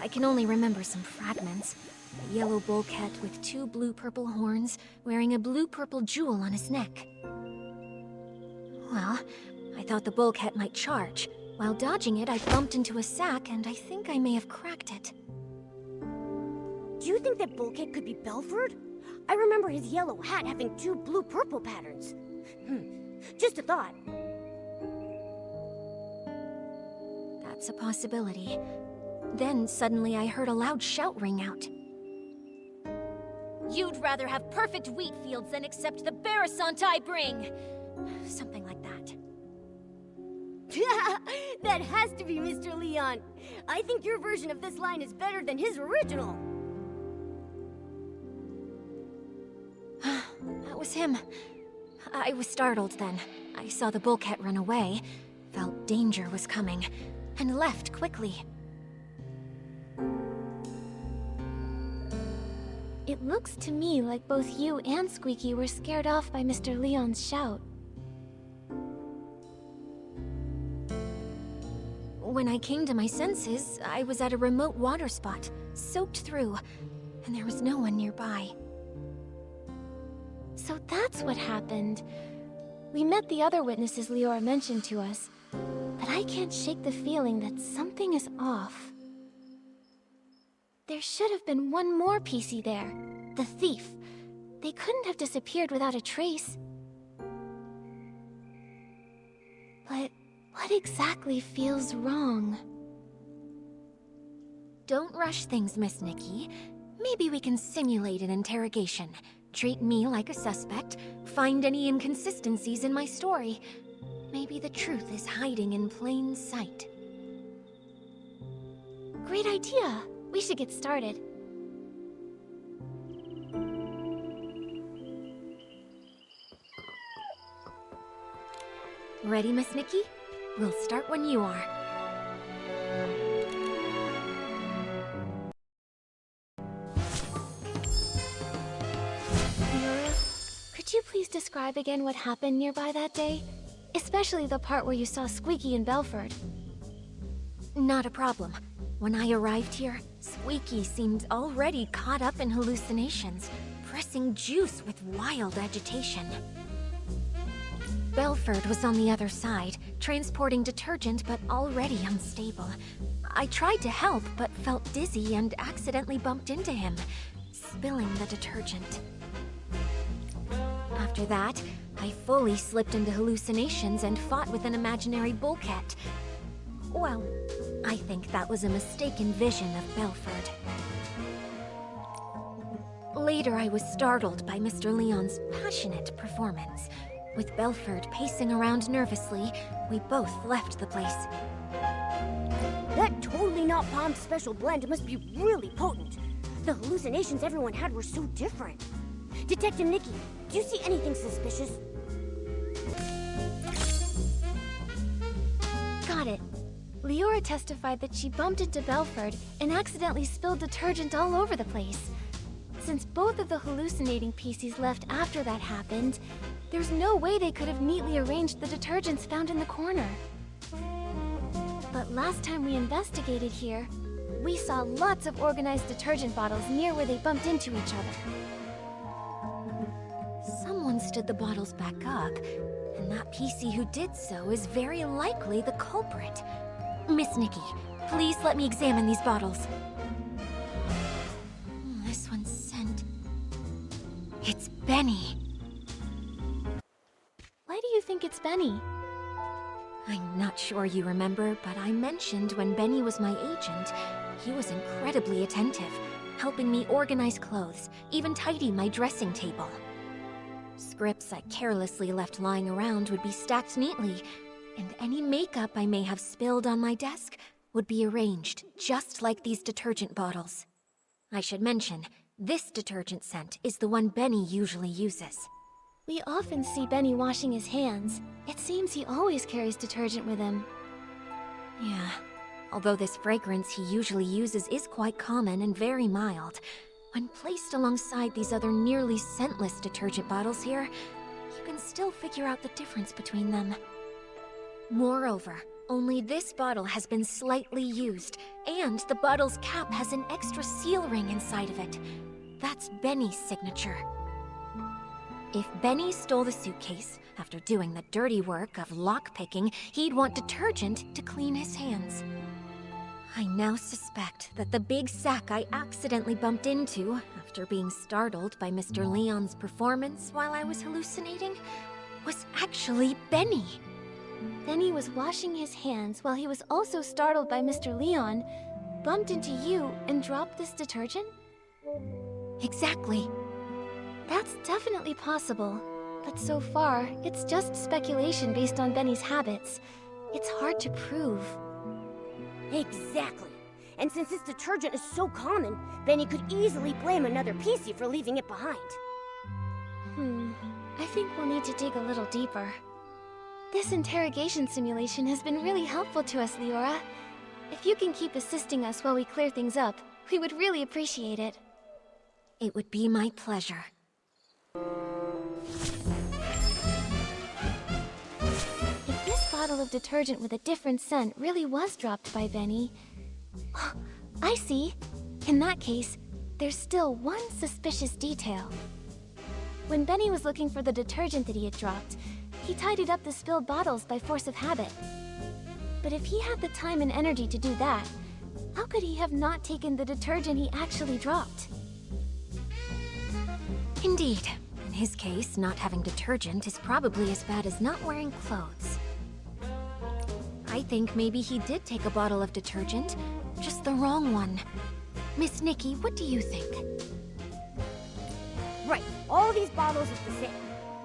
I can only remember some fragments. A yellow bulkhead with 2 blue-purple horns, wearing a blue-purple jewel on his neck. Well, I thought the bulkhead might charge. While dodging it, I bumped into a sack, and I think I may have cracked it. Do you think that bulkhead could be Belford? I remember his yellow hat having 2 blue-purple patterns. Just a thought. That's a possibility. Then suddenly I heard a loud shout ring out. You'd rather have perfect wheat fields than accept the Barasant I bring! Something like that. That has to be Mr. Leon. I think your version of this line is better than his original. That was him. I was startled then. I saw the bulkhead run away, felt danger was coming, and left quickly. It looks to me like both you and Squeaky were scared off by Mr. Leon's shout. When I came to my senses, I was at a remote water spot, soaked through, and there was no one nearby. So that's what happened. We met the other witnesses Leora mentioned to us, but I can't shake the feeling that something is off. There should have been one more Piecey there. The thief. They couldn't have disappeared without a trace. But what exactly feels wrong? Don't rush things, Miss Nikki. Maybe we can simulate an interrogation. Treat me like a suspect, find any inconsistencies in my story. Maybe the truth is hiding in plain sight. Great idea! We should get started. Ready, Miss Nikki? We'll start when you are. Leora, could you please describe again what happened nearby that day? Especially the part where you saw Squeaky and Belford. Not a problem. When I arrived here, Squeaky seemed already caught up in hallucinations, pressing juice with wild agitation. Belford was on the other side, transporting detergent but already unstable. I tried to help but felt dizzy and accidentally bumped into him, spilling the detergent. After that, I fully slipped into hallucinations and fought with an imaginary bullcat. Well, I think that was a mistaken vision of Belford. Later, I was startled by Mr. Leon's passionate performance. With Belford pacing around nervously, we both left the place. That totally not Palm special blend must be really potent. The hallucinations everyone had were so different. Detective Nikki, do you see anything suspicious? Got it. Leora testified that she bumped into Belford and accidentally spilled detergent all over the place. Since both of the hallucinating Pieceys left after that happened, there's no way they could have neatly arranged the detergents found in the corner. But last time we investigated here, we saw lots of organized detergent bottles near where they bumped into each other. Someone stood the bottles back up, and that Piecey who did so is very likely the culprit. Miss Nikki, please let me examine these bottles. This one's scent. It's Benny. Why do you think it's Benny? I'm not sure you remember, but I mentioned when Benny was my agent, he was incredibly attentive, helping me organize clothes, even tidy my dressing table. Scripts I carelessly left lying around would be stacked neatly, and any makeup I may have spilled on my desk would be arranged just like these detergent bottles. I should mention, this detergent scent is the one Benny usually uses. We often see Benny washing his hands. It seems he always carries detergent with him. Yeah, although this fragrance he usually uses is quite common and very mild, when placed alongside these other nearly scentless detergent bottles here, you can still figure out the difference between them. Moreover, only this bottle has been slightly used, and the bottle's cap has an extra seal ring inside of it. That's Benny's signature. If Benny stole the suitcase, after doing the dirty work of lockpicking, he'd want detergent to clean his hands. I now suspect that the big sack I accidentally bumped into, after being startled by Mr. Leon's performance while I was hallucinating, was actually Benny. Benny was washing his hands while he was also startled by Mr. Leon, bumped into you, and dropped this detergent? Exactly. That's definitely possible, but so far, it's just speculation based on Benny's habits. It's hard to prove. Exactly. And since this detergent is so common, Benny could easily blame another Piecey for leaving it behind. I think we'll need to dig a little deeper. This interrogation simulation has been really helpful to us, Leora. If you can keep assisting us while we clear things up, we would really appreciate it. It would be my pleasure. If this bottle of detergent with a different scent really was dropped by Benny... Oh, I see. In that case, there's still one suspicious detail. When Benny was looking for the detergent that he had dropped, he tidied up the spilled bottles by force of habit. But if he had the time and energy to do that, How could he have not taken the detergent he actually dropped? Indeed. In his case, not having detergent is probably as bad as not wearing clothes. I think maybe he did take a bottle of detergent, just the wrong one. Miss Nikki, what do you think? Right, all these bottles look the same.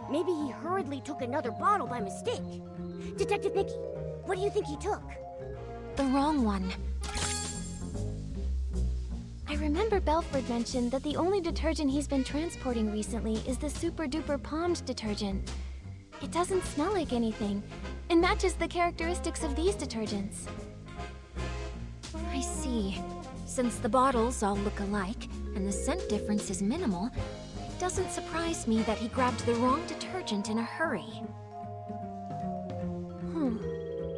Maybe he hurriedly took another bottle by mistake. Detective Nikki, what do you think he took? The wrong one. I remember Belford mentioned that the only detergent he's been transporting recently is the super duper palmed detergent. It doesn't smell like anything, and matches the characteristics of these detergents. I see. Since the bottles all look alike, and the scent difference is minimal, it doesn't surprise me that he grabbed the wrong detergent in a hurry.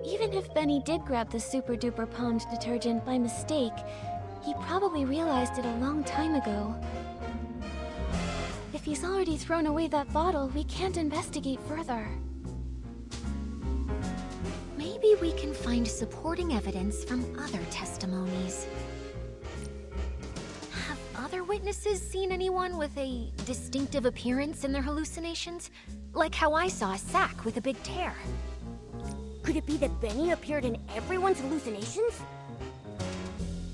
Even if Benny did grab the super duper palmed detergent by mistake, he probably realized it a long time ago. If he's already thrown away that bottle, we can't investigate further. Maybe we can find supporting evidence from other testimonies. Have other witnesses seen anyone with a distinctive appearance in their hallucinations? Like how I saw a sack with a big tear. Could it be that Benny appeared in everyone's hallucinations?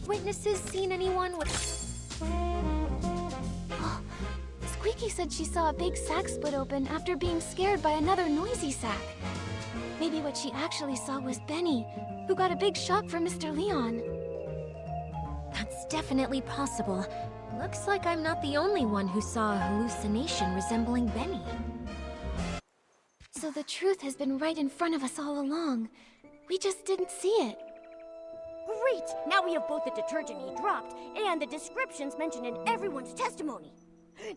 Witnesses seen anyone with... Squeaky said she saw a big sack split open after being scared by another noisy sack. Maybe what she actually saw was Benny, who got a big shock from Mr. Leon. That's definitely possible. Looks like I'm not the only one who saw a hallucination resembling Benny. So the truth has been right in front of us all along. We just didn't see it. Great! Now we have both the detergent he dropped and the descriptions mentioned in everyone's testimony.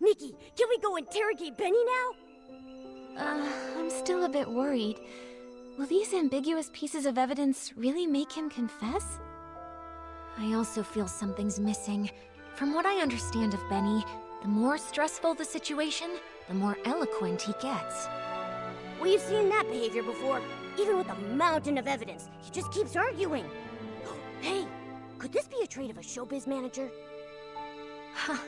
Nikki, can we go interrogate Benny now? I'm still a bit worried. Will these ambiguous pieces of evidence really make him confess? I also feel something's missing. From what I understand of Benny, the more stressful the situation, the more eloquent he gets. We've seen that behavior before. Even with a mountain of evidence, he just keeps arguing. Hey, could this be a trait of a showbiz manager? Huh,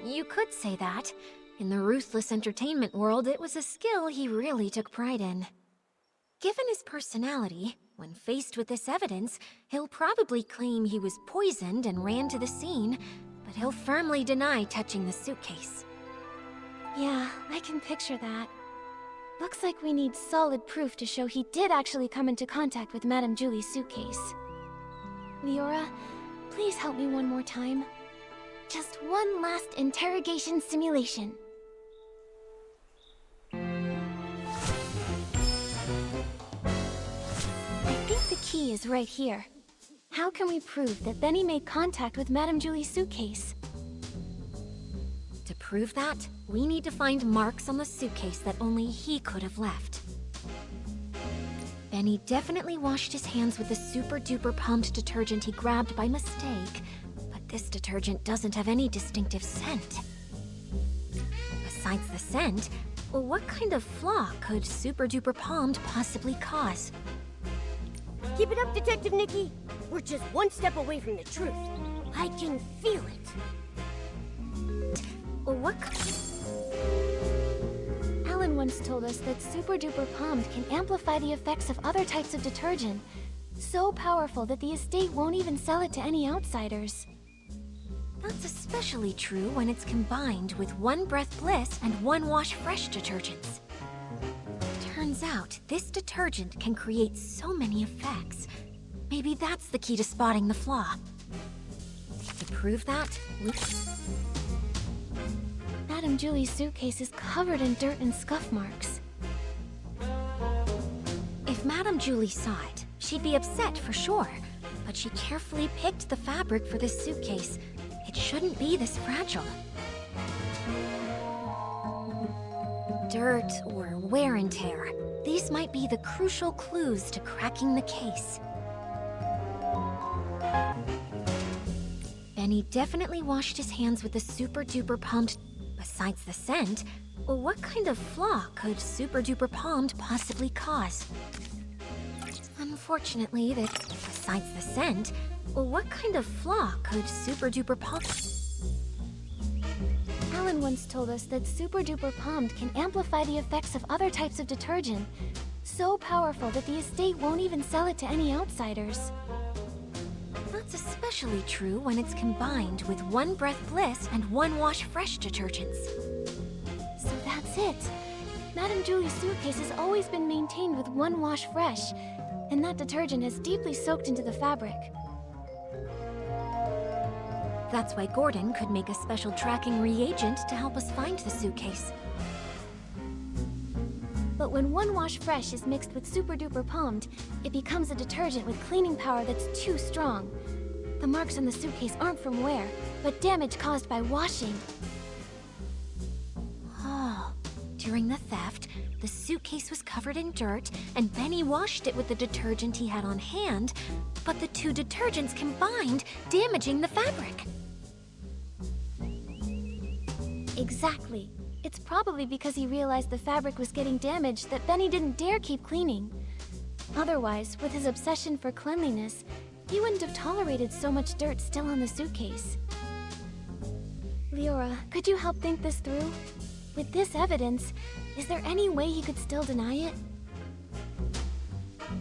you could say that. In the ruthless entertainment world, it was a skill he really took pride in. Given his personality, when faced with this evidence, he'll probably claim he was poisoned and ran to the scene, but he'll firmly deny touching the suitcase. Yeah, I can picture that. Looks like we need solid proof to show he did actually come into contact with Madame Julie's suitcase. Leora, please help me one more time. Just one last interrogation simulation. I think the key is right here. How can we prove that Benny made contact with Madame Julie's suitcase? To prove that, we need to find marks on the suitcase that only he could have left. Benny definitely washed his hands with the super-duper pumped detergent he grabbed by mistake, but this detergent doesn't have any distinctive scent. Besides the scent, what kind of flaw could super-duper palmed possibly cause? Keep it up, Detective Nikki. We're just one step away from the truth. I can feel it. What? Alan once told us that super duper palmed can amplify the effects of other types of detergent. So powerful that the estate won't even sell it to any outsiders. That's especially true when it's combined with One Breath Bliss and One Wash Fresh detergents. Turns out, this detergent can create so many effects. Maybe that's the key to spotting the flaw. To prove that, Madame Julie's suitcase is covered in dirt and scuff marks. If Madame Julie saw it, she'd be upset for sure. But she carefully picked the fabric for this suitcase. It shouldn't be this fragile. Dirt or wear and tear. These might be the crucial clues to cracking the case. Benny definitely washed his hands with the super-duper pumped. Besides the scent, what kind of flaw could super-duper palmed possibly cause? Unfortunately, besides the scent, what kind of flaw could Super Duper Pond... Alan once told us that Super Duper Pommed can amplify the effects of other types of detergent. So powerful that the estate won't even sell it to any outsiders. That's especially true when it's combined with One Breath Bliss and One Wash Fresh detergents. So that's it. Madame Julie's suitcase has always been maintained with One Wash Fresh, and that detergent has deeply soaked into the fabric. That's why Gordon could make a special tracking reagent to help us find the suitcase. But when One Wash Fresh is mixed with Super Duper Pommed, it becomes a detergent with cleaning power that's too strong. The marks on the suitcase aren't from wear, but damage caused by washing. Oh, during the theft, the suitcase was covered in dirt, and Benny washed it with the detergent he had on hand, but the two detergents combined, damaging the fabric. Exactly. It's probably because he realized the fabric was getting damaged that Benny didn't dare keep cleaning. Otherwise, with his obsession for cleanliness, he wouldn't have tolerated so much dirt still on the suitcase. Leora, could you help think this through? With this evidence, is there any way he could still deny it?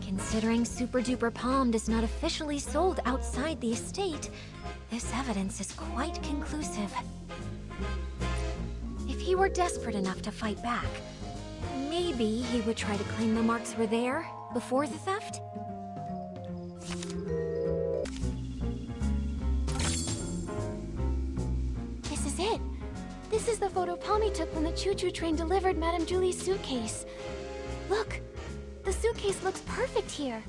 Considering Super Duper Pommed is not officially sold outside the estate, this evidence is quite conclusive. If he were desperate enough to fight back, maybe he would try to claim the marks were there before the theft? This is it! This is the photo Palmy took when the choo-choo train delivered Madame Julie's suitcase. Look! The suitcase looks perfect here.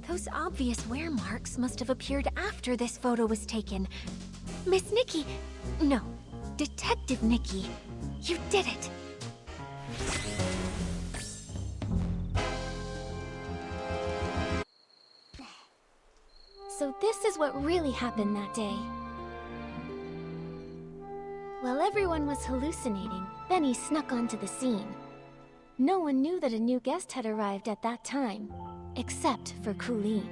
Those obvious wear marks must have appeared after this photo was taken. Miss Nikki... No, Detective Nikki. You did it! So this is what really happened that day. While everyone was hallucinating, Benny snuck onto the scene. No one knew that a new guest had arrived at that time, except for Colleen.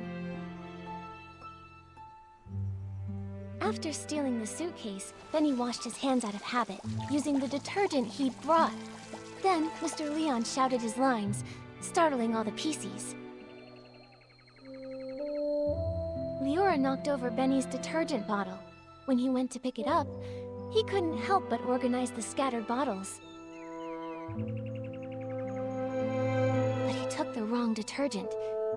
After stealing the suitcase, Benny washed his hands out of habit, using the detergent he'd brought. Then, Mr. Leon shouted his lines, startling all the Pieceys. Leora knocked over Benny's detergent bottle. When he went to pick it up, he couldn't help but organize the scattered bottles. But he took the wrong detergent,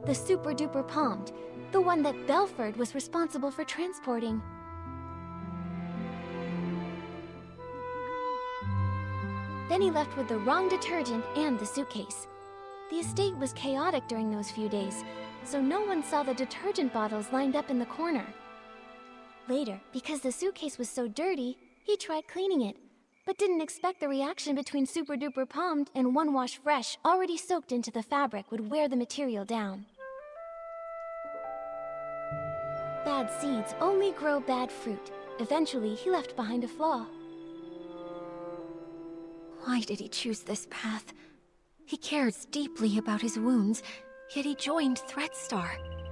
the Super Duper Pommed, the one that Belford was responsible for transporting. Benny left with the wrong detergent and the suitcase. The estate was chaotic during those few days, so no one saw the detergent bottles lined up in the corner. Later, because the suitcase was so dirty, he tried cleaning it, but didn't expect the reaction between Super Duper Pommed and One Wash Fresh already soaked into the fabric would wear the material down. Bad seeds only grow bad fruit. Eventually, he left behind a flaw. Why did he choose this path? He cares deeply about his wounds, yet he joined Threadstar,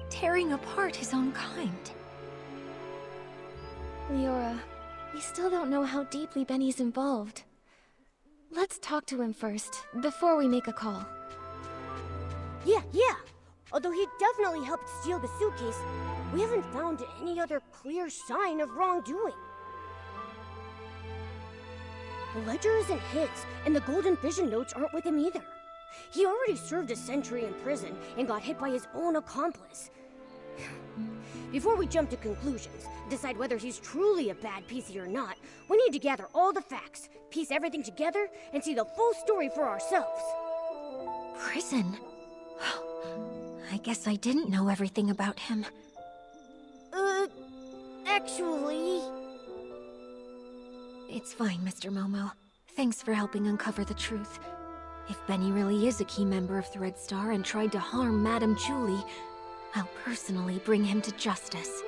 tearing apart his own kind. Leora, we still don't know how deeply Benny's involved. Let's talk to him first, before we make a call. Yeah. Although he definitely helped steal the suitcase, we haven't found any other clear sign of wrongdoing. The ledger isn't his, and the Golden Vision notes aren't with him either. He already served a century in prison and got hit by his own accomplice. Before we jump to conclusions, decide whether he's truly a bad Piecey or not, we need to gather all the facts, piece everything together, and see the full story for ourselves. Prison? I guess I didn't know everything about him. Actually... It's fine, Mr. Momo. Thanks for helping uncover the truth. If Benny really is a key member of Threadstar and tried to harm Madame Julie, I'll personally bring him to justice.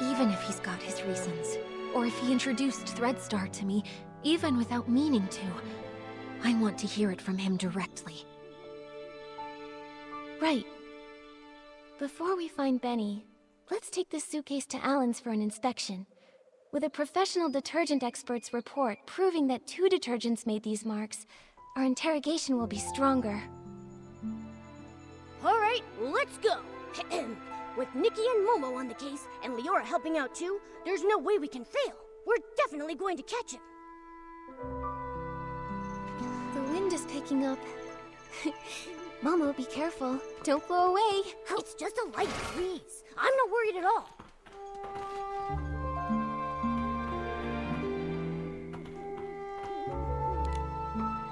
Even if he's got his reasons, or if he introduced Threadstar to me, even without meaning to, I want to hear it from him directly. Right. Before we find Benny, Let's take this suitcase to Alan's for an inspection. With a professional detergent expert's report proving that 2 detergents made these marks, our interrogation will be stronger. All right, let's go. With Nikki and Momo on the case, and Leora helping out too, there's no way we can fail. We're definitely going to catch him. The wind is picking up. Momo, be careful. Don't blow away. It's just a light breeze. I'm not worried at all.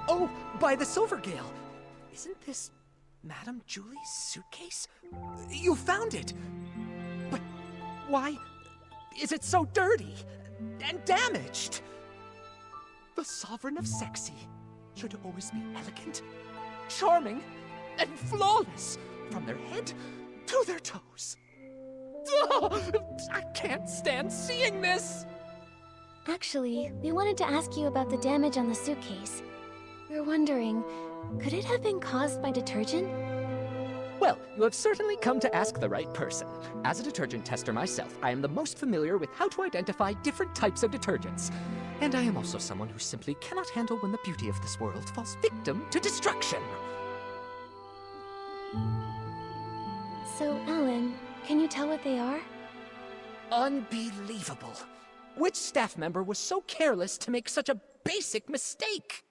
Oh, by the Silvergale! Isn't this Madame Julie's suitcase? You found it! But why is it so dirty and damaged? The Sovereign of Sexy should always be elegant, charming, and flawless from their head to their toes. Oh, I can't stand seeing this! Actually, we wanted to ask you about the damage on the suitcase. We're wondering, could it have been caused by detergent? Well, you have certainly come to ask the right person. As a detergent tester myself, I am the most familiar with how to identify different types of detergents. And I am also someone who simply cannot handle when the beauty of this world falls victim to destruction. So, Alan, can you tell what they are? Unbelievable. Which staff member was so careless to make such a basic mistake?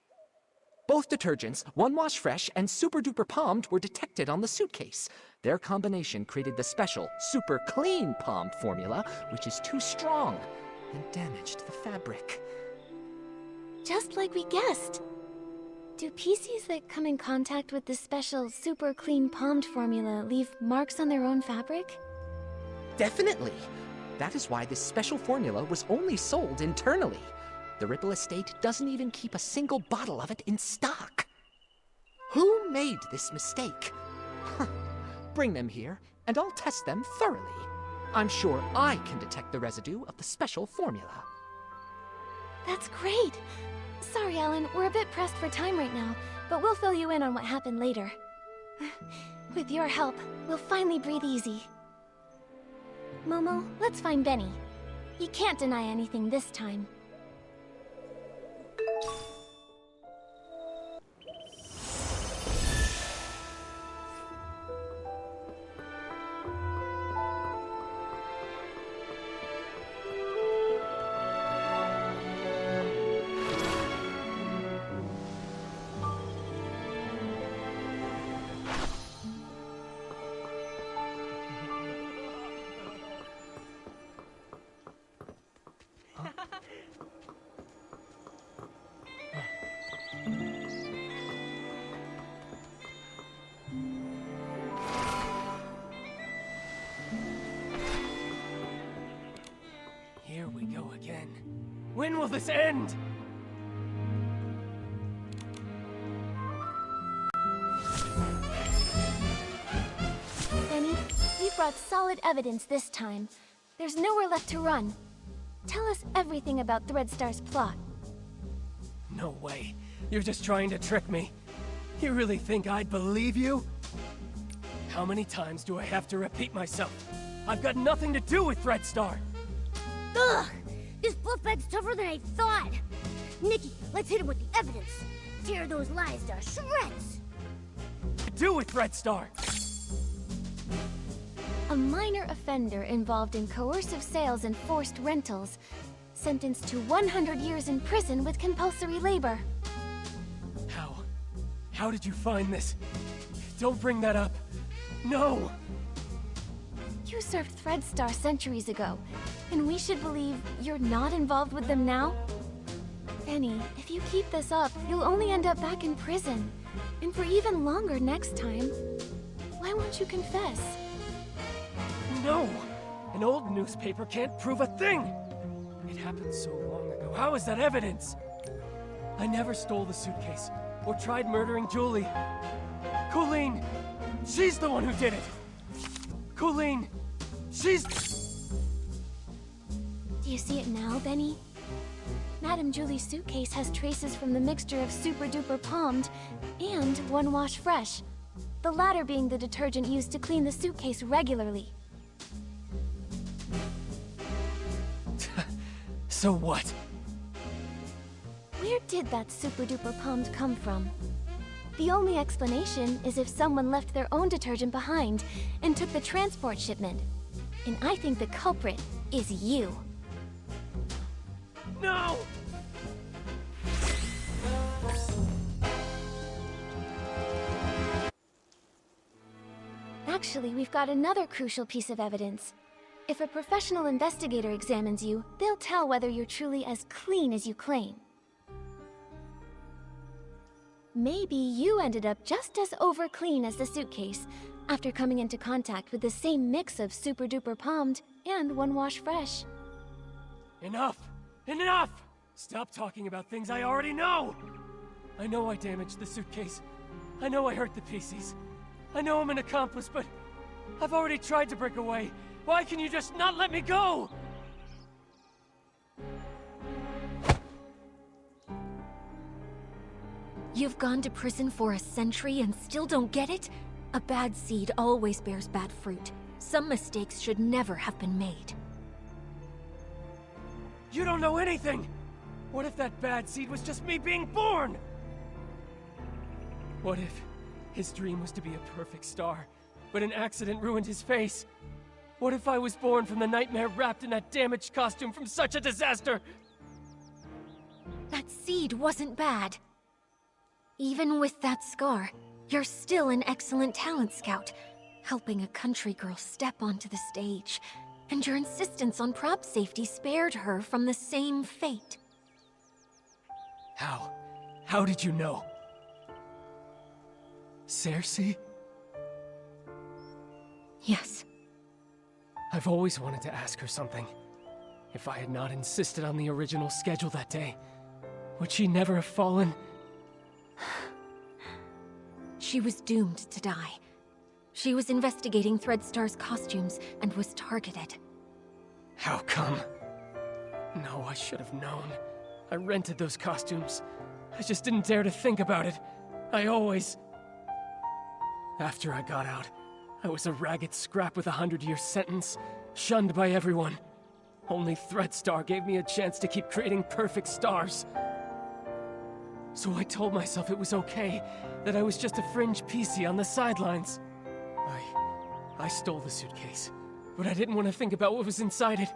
Both detergents, One Wash Fresh and Super Duper Palmed, were detected on the suitcase. Their combination created the special Super Clean Palmed formula, which is too strong and damaged the fabric. Just like we guessed. Do Pieceys that come in contact with this special Super Clean Palmed formula leave marks on their own fabric? Definitely. That is why this special formula was only sold internally. The Ripple estate doesn't even keep a single bottle of it in stock. Who made this mistake? Bring them here, and I'll test them thoroughly. I'm sure I can detect the residue of the special formula. That's great! Sorry, Alan, we're a bit pressed for time right now, but we'll fill you in on what happened later. With your help, we'll finally breathe easy. Momo, let's find Benny. He can't deny anything this time. Here we go again. When will this end? Benny, we've brought solid evidence this time. There's nowhere left to run. Tell us everything about Threadstar's plot. No way. You're just trying to trick me. You really think I'd believe you? How many times do I have to repeat myself? I've got nothing to do with Threadstar. Ugh! This bluff bag's tougher than I thought. Nikki, let's hit him with the evidence. Tear those lies to shreds. To do with Threadstar. A minor offender involved in coercive sales and forced rentals, sentenced to 100 years in prison with compulsory labor. How did you find this? Don't bring that up. No! You served Threadstar centuries ago, and we should believe you're not involved with them now? Benny, if you keep this up, you'll only end up back in prison. And for even longer next time. Why won't you confess? No! An old newspaper can't prove a thing! It happened so long ago. How is that evidence? I never stole the suitcase, or tried murdering Julie. Colleen! She's the one who did it! Colleen! She's... Do you see it now, Benny? Madame Julie's suitcase has traces from the mixture of Super Duper Palmed and One Wash Fresh, the latter being the detergent used to clean the suitcase regularly. So what? Where did that super-duper pond come from? The only explanation is if someone left their own detergent behind and took the transport shipment. And I think the culprit is you. No! Actually, we've got another crucial piece of evidence. If a professional investigator examines you, they'll tell whether you're truly as clean as you claim. Maybe you ended up just as over-clean as the suitcase, after coming into contact with the same mix of super-duper palmed and one wash fresh. Enough! Enough! Stop talking about things I already know! I know I damaged the suitcase. I know I hurt the Pieceys. I know I'm an accomplice, but I've already tried to break away. Why can you just not let me go? You've gone to prison for a century and still don't get it? A bad seed always bears bad fruit. Some mistakes should never have been made. You don't know anything! What if that bad seed was just me being born? What if his dream was to be a perfect star, but an accident ruined his face? What if I was born from the nightmare wrapped in that damaged costume from such a disaster? That seed wasn't bad. Even with that scar, you're still an excellent talent scout, helping a country girl step onto the stage. And your insistence on prop safety spared her from the same fate. How? How did you know? Cersei? Yes. I've always wanted to ask her something. If I had not insisted on the original schedule that day, would she never have fallen? She was doomed to die. She was investigating Threadstar's costumes and was targeted. How come? No, I should have known. I rented those costumes. I just didn't dare to think about it. I always... After I got out, I was a ragged scrap with a 100-year sentence, shunned by everyone. Only Threadstar gave me a chance to keep creating perfect stars. So I told myself it was okay, that I was just a fringe Piecey on the sidelines. I stole the suitcase, but I didn't want to think about what was inside it.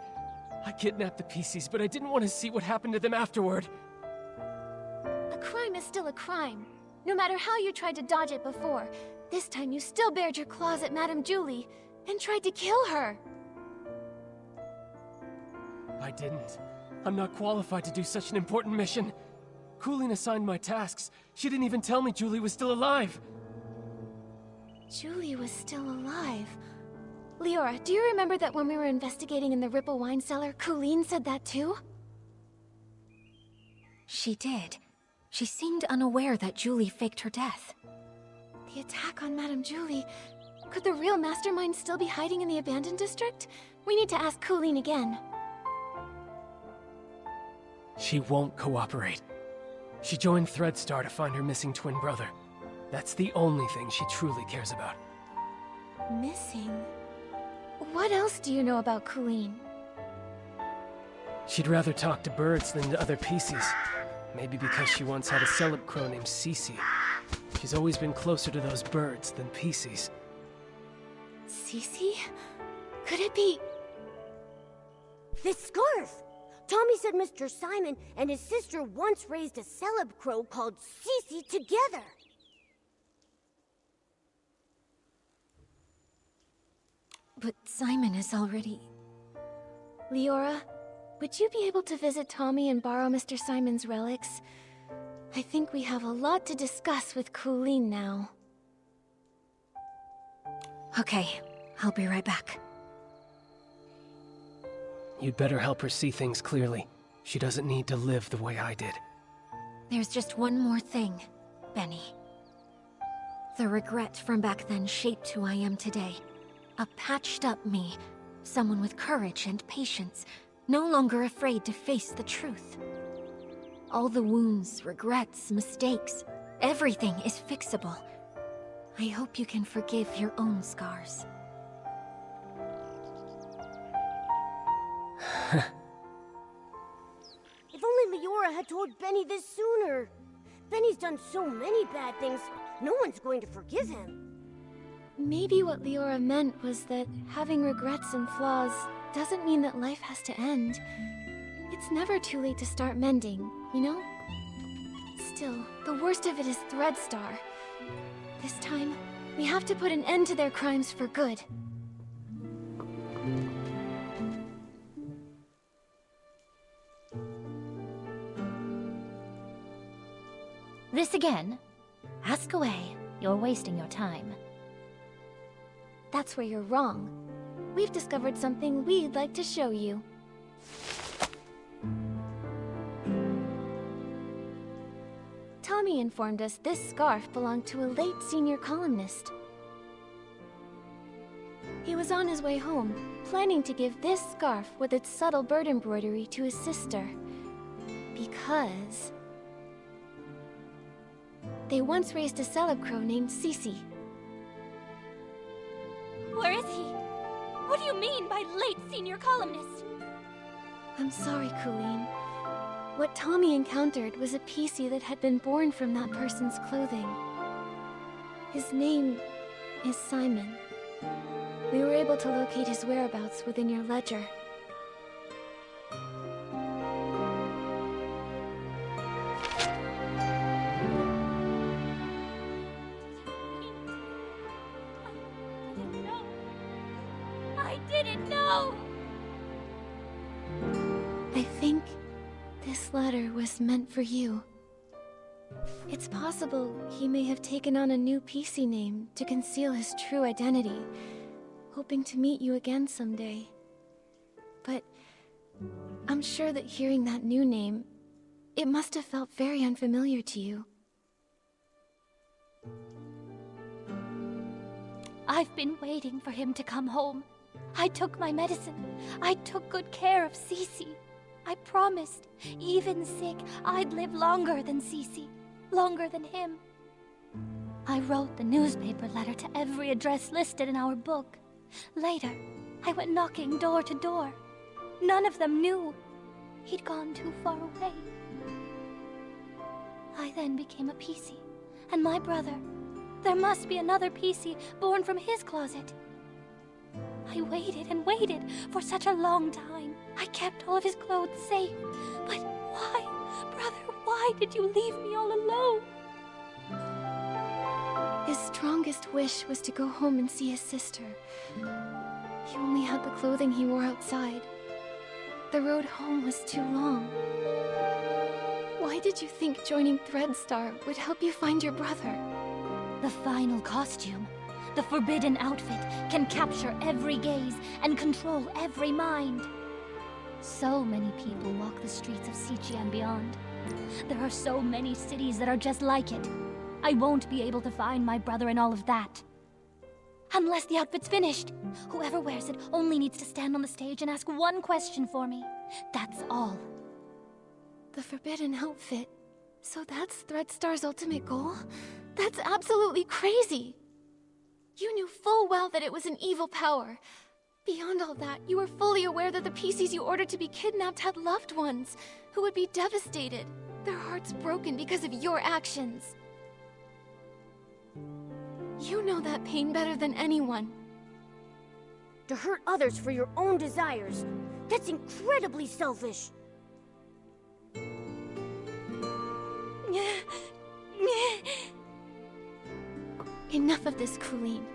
I kidnapped the Pieceys, but I didn't want to see what happened to them afterward. A crime is still a crime. No matter how you tried to dodge it before, this time you still bared your claws at Madame Julie and tried to kill her. I didn't. I'm not qualified to do such an important mission. Coolin assigned my tasks. She didn't even tell me Julie was still alive. Julie was still alive. Leora, do you remember that when we were investigating in the Ripple wine cellar, Coolin said that too? She did. She seemed unaware that Julie faked her death. The attack on Madame Julie. Could the real mastermind still be hiding in the abandoned district? We need to ask Coolin again. She won't cooperate. She joined Threadstar to find her missing twin brother. That's the only thing she truly cares about. Missing? What else do you know about Coolin? She'd rather talk to birds than to other Pieceys. Maybe because she once had a celeb crow named Cece. She's always been closer to those birds than Pieceys. Cece? Could it be... This scarf! Tommy said Mr. Simon and his sister once raised a celeb crow called Cece together. But Simon is already... Leora, would you be able to visit Tommy and borrow Mr. Simon's relics? I think we have a lot to discuss with Coolin now. Okay, I'll be right back. You'd better help her see things clearly. She doesn't need to live the way I did. There's just one more thing, Benny. The regret from back then shaped who I am today. A patched-up me. Someone with courage and patience, no longer afraid to face the truth. All the wounds, regrets, mistakes, everything is fixable. I hope you can forgive your own scars. Leora had told Benny this sooner. Benny's done so many bad things, no one's going to forgive him. Maybe what Leora meant was that having regrets and flaws doesn't mean that life has to end. It's never too late to start mending, you know? Still, the worst of it is Threadstar. This time, we have to put an end to their crimes for good. This again? Ask away. You're wasting your time. That's where you're wrong. We've discovered something we'd like to show you. Tommy informed us this scarf belonged to a late senior columnist. He was on his way home, planning to give this scarf with its subtle bird embroidery to his sister. Because they once raised a celeb-crow named Pieceys. Where is he? What do you mean by late senior columnist? I'm sorry, Colleen. What Tommy encountered was a Piecey that had been born from that person's clothing. His name is Simon. We were able to locate his whereabouts within your ledger. I didn't know! I think this letter was meant for you. It's possible he may have taken on a new Piecey name to conceal his true identity, hoping to meet you again someday. But I'm sure that hearing that new name, it must have felt very unfamiliar to you. I've been waiting for him to come home. I took my medicine. I took good care of Cece. I promised, even sick, I'd live longer than Cece. Longer than him. I wrote the newspaper letter to every address listed in our book. Later, I went knocking door to door. None of them knew. He'd gone too far away. I then became a Piecey. And my brother. There must be another Piecey born from his closet. I waited and waited for such a long time. I kept all of his clothes safe. But why, brother, why did you leave me all alone? His strongest wish was to go home and see his sister. He only had the clothing he wore outside. The road home was too long. Why did you think joining Threadstar would help you find your brother? The final costume, the forbidden outfit, can capture every gaze and control every mind. So many people walk the streets of Sichi and beyond. There are so many cities that are just like it. I won't be able to find my brother in all of that. Unless the outfit's finished. Whoever wears it only needs to stand on the stage and ask one question for me. That's all. The forbidden outfit. So that's Threadstar's ultimate goal? That's absolutely crazy! You knew full well that it was an evil power. Beyond all that, you were fully aware that the Pieceys you ordered to be kidnapped had loved ones who would be devastated, their hearts broken because of your actions. You know that pain better than anyone. To hurt others for your own desires, that's incredibly selfish. Enough of this, Colleen.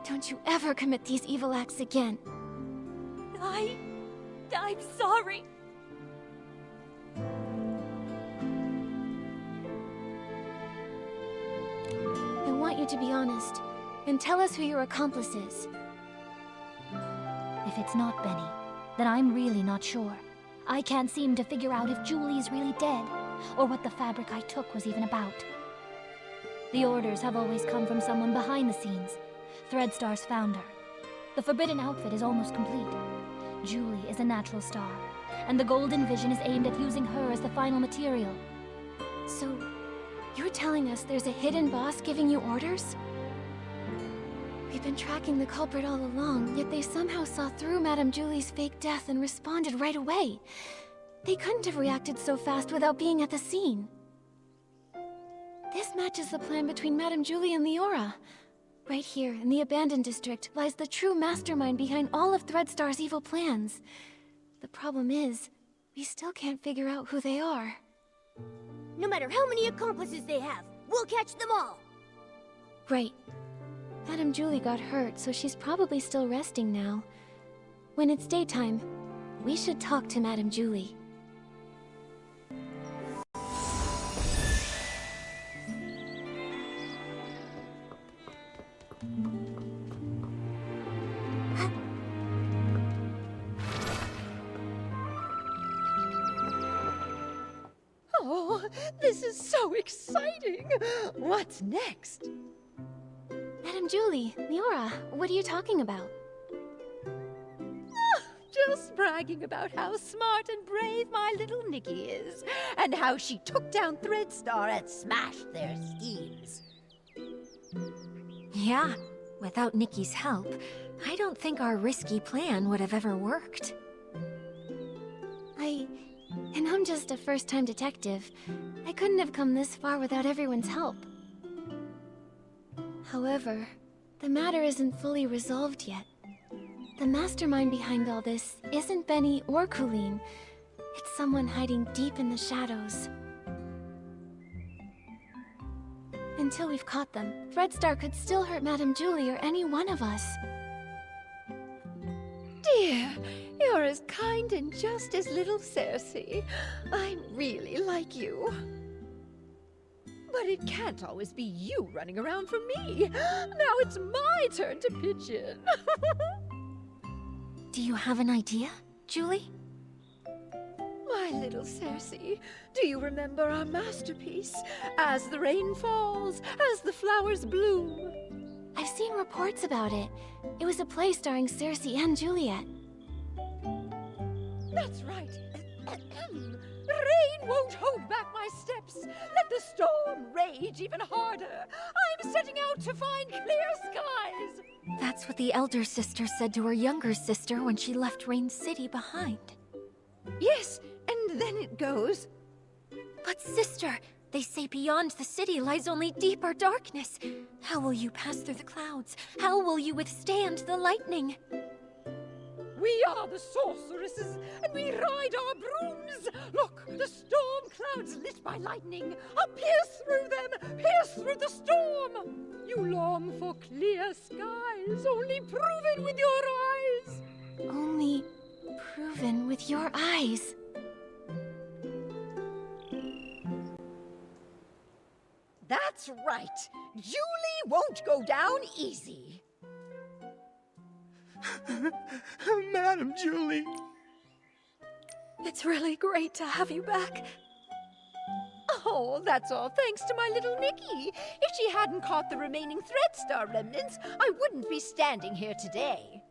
Don't you ever commit these evil acts again. I'm sorry. I want you to be honest, and tell us who your accomplice is. If it's not Benny, then I'm really not sure. I can't seem to figure out if Julie's really dead, or what the fabric I took was even about. The orders have always come from someone behind the scenes, Threadstar's founder. The forbidden outfit is almost complete. Julie is a natural star, and the Golden Vision is aimed at using her as the final material. So, you're telling us there's a hidden boss giving you orders? We've been tracking the culprit all along, yet they somehow saw through Madame Julie's fake death and responded right away. They couldn't have reacted so fast without being at the scene. This matches the plan between Madame Julie and Leora. Right here, in the abandoned district, lies the true mastermind behind all of Threadstar's evil plans. The problem is, we still can't figure out who they are. No matter how many accomplices they have, we'll catch them all! Right. Madame Julie got hurt, so she's probably still resting now. When it's daytime, we should talk to Madame Julie. Oh, this is so exciting! What's next? Madame Julie, Leora, what are you talking about? Just bragging about how smart and brave my little Nikki is, and how she took down Threadstar and smashed their schemes. Yeah, without Nikki's help, I don't think our risky plan would have ever worked. And I'm just a first-time detective. I couldn't have come this far without everyone's help. However, the matter isn't fully resolved yet. The mastermind behind all this isn't Benny or Colleen. It's someone hiding deep in the shadows. Until we've caught them, Threadstar could still hurt Madame Julie or any one of us. Dear, you're as kind and just as little Cersei. I really like you. But it can't always be you running around for me. Now it's my turn to pitch in. Do you have an idea, Julie? My little Cersei, do you remember our masterpiece? As the rain falls, as the flowers bloom. I've seen reports about it. It was a play starring Cersei and Juliet. That's right. Rain won't hold back my steps. Let the storm rage even harder. I'm setting out to find clear skies. That's what the elder sister said to her younger sister when she left Rain City behind. Yes, and then it goes. But sister, they say beyond the city lies only deeper darkness. How will you pass through the clouds? How will you withstand the lightning? We are the sorceresses, and we ride our brooms. Look, the storm clouds lit by lightning. I'll pierce through them, pierce through the storm. You long for clear skies, only proven with your eyes. Only proven with your eyes. That's right. Julie won't go down easy. Madam Julie. It's really great to have you back. Oh, that's all thanks to my little Nikki. If she hadn't caught the remaining Threadstar remnants, I wouldn't be standing here today.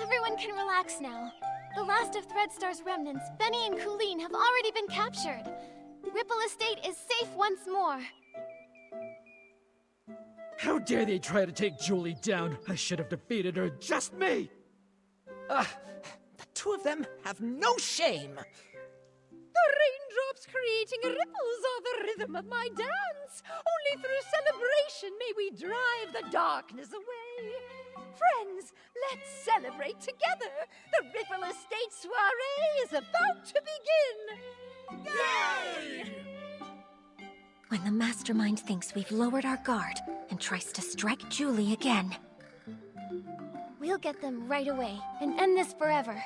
Everyone can relax now. The last of Threadstar's remnants, Benny and Colleen, have already been captured. Ripple Estate is safe once more. How dare they try to take Julie down? I should have defeated her, just me! The two of them have no shame. The raindrops creating ripples are the rhythm of my dance. Only through celebration may we drive the darkness away. Friends, let's celebrate together. The Ripple Estate soiree is about to begin. Yay! When the mastermind thinks we've lowered our guard and tries to strike Julie again. We'll get them right away and end this forever.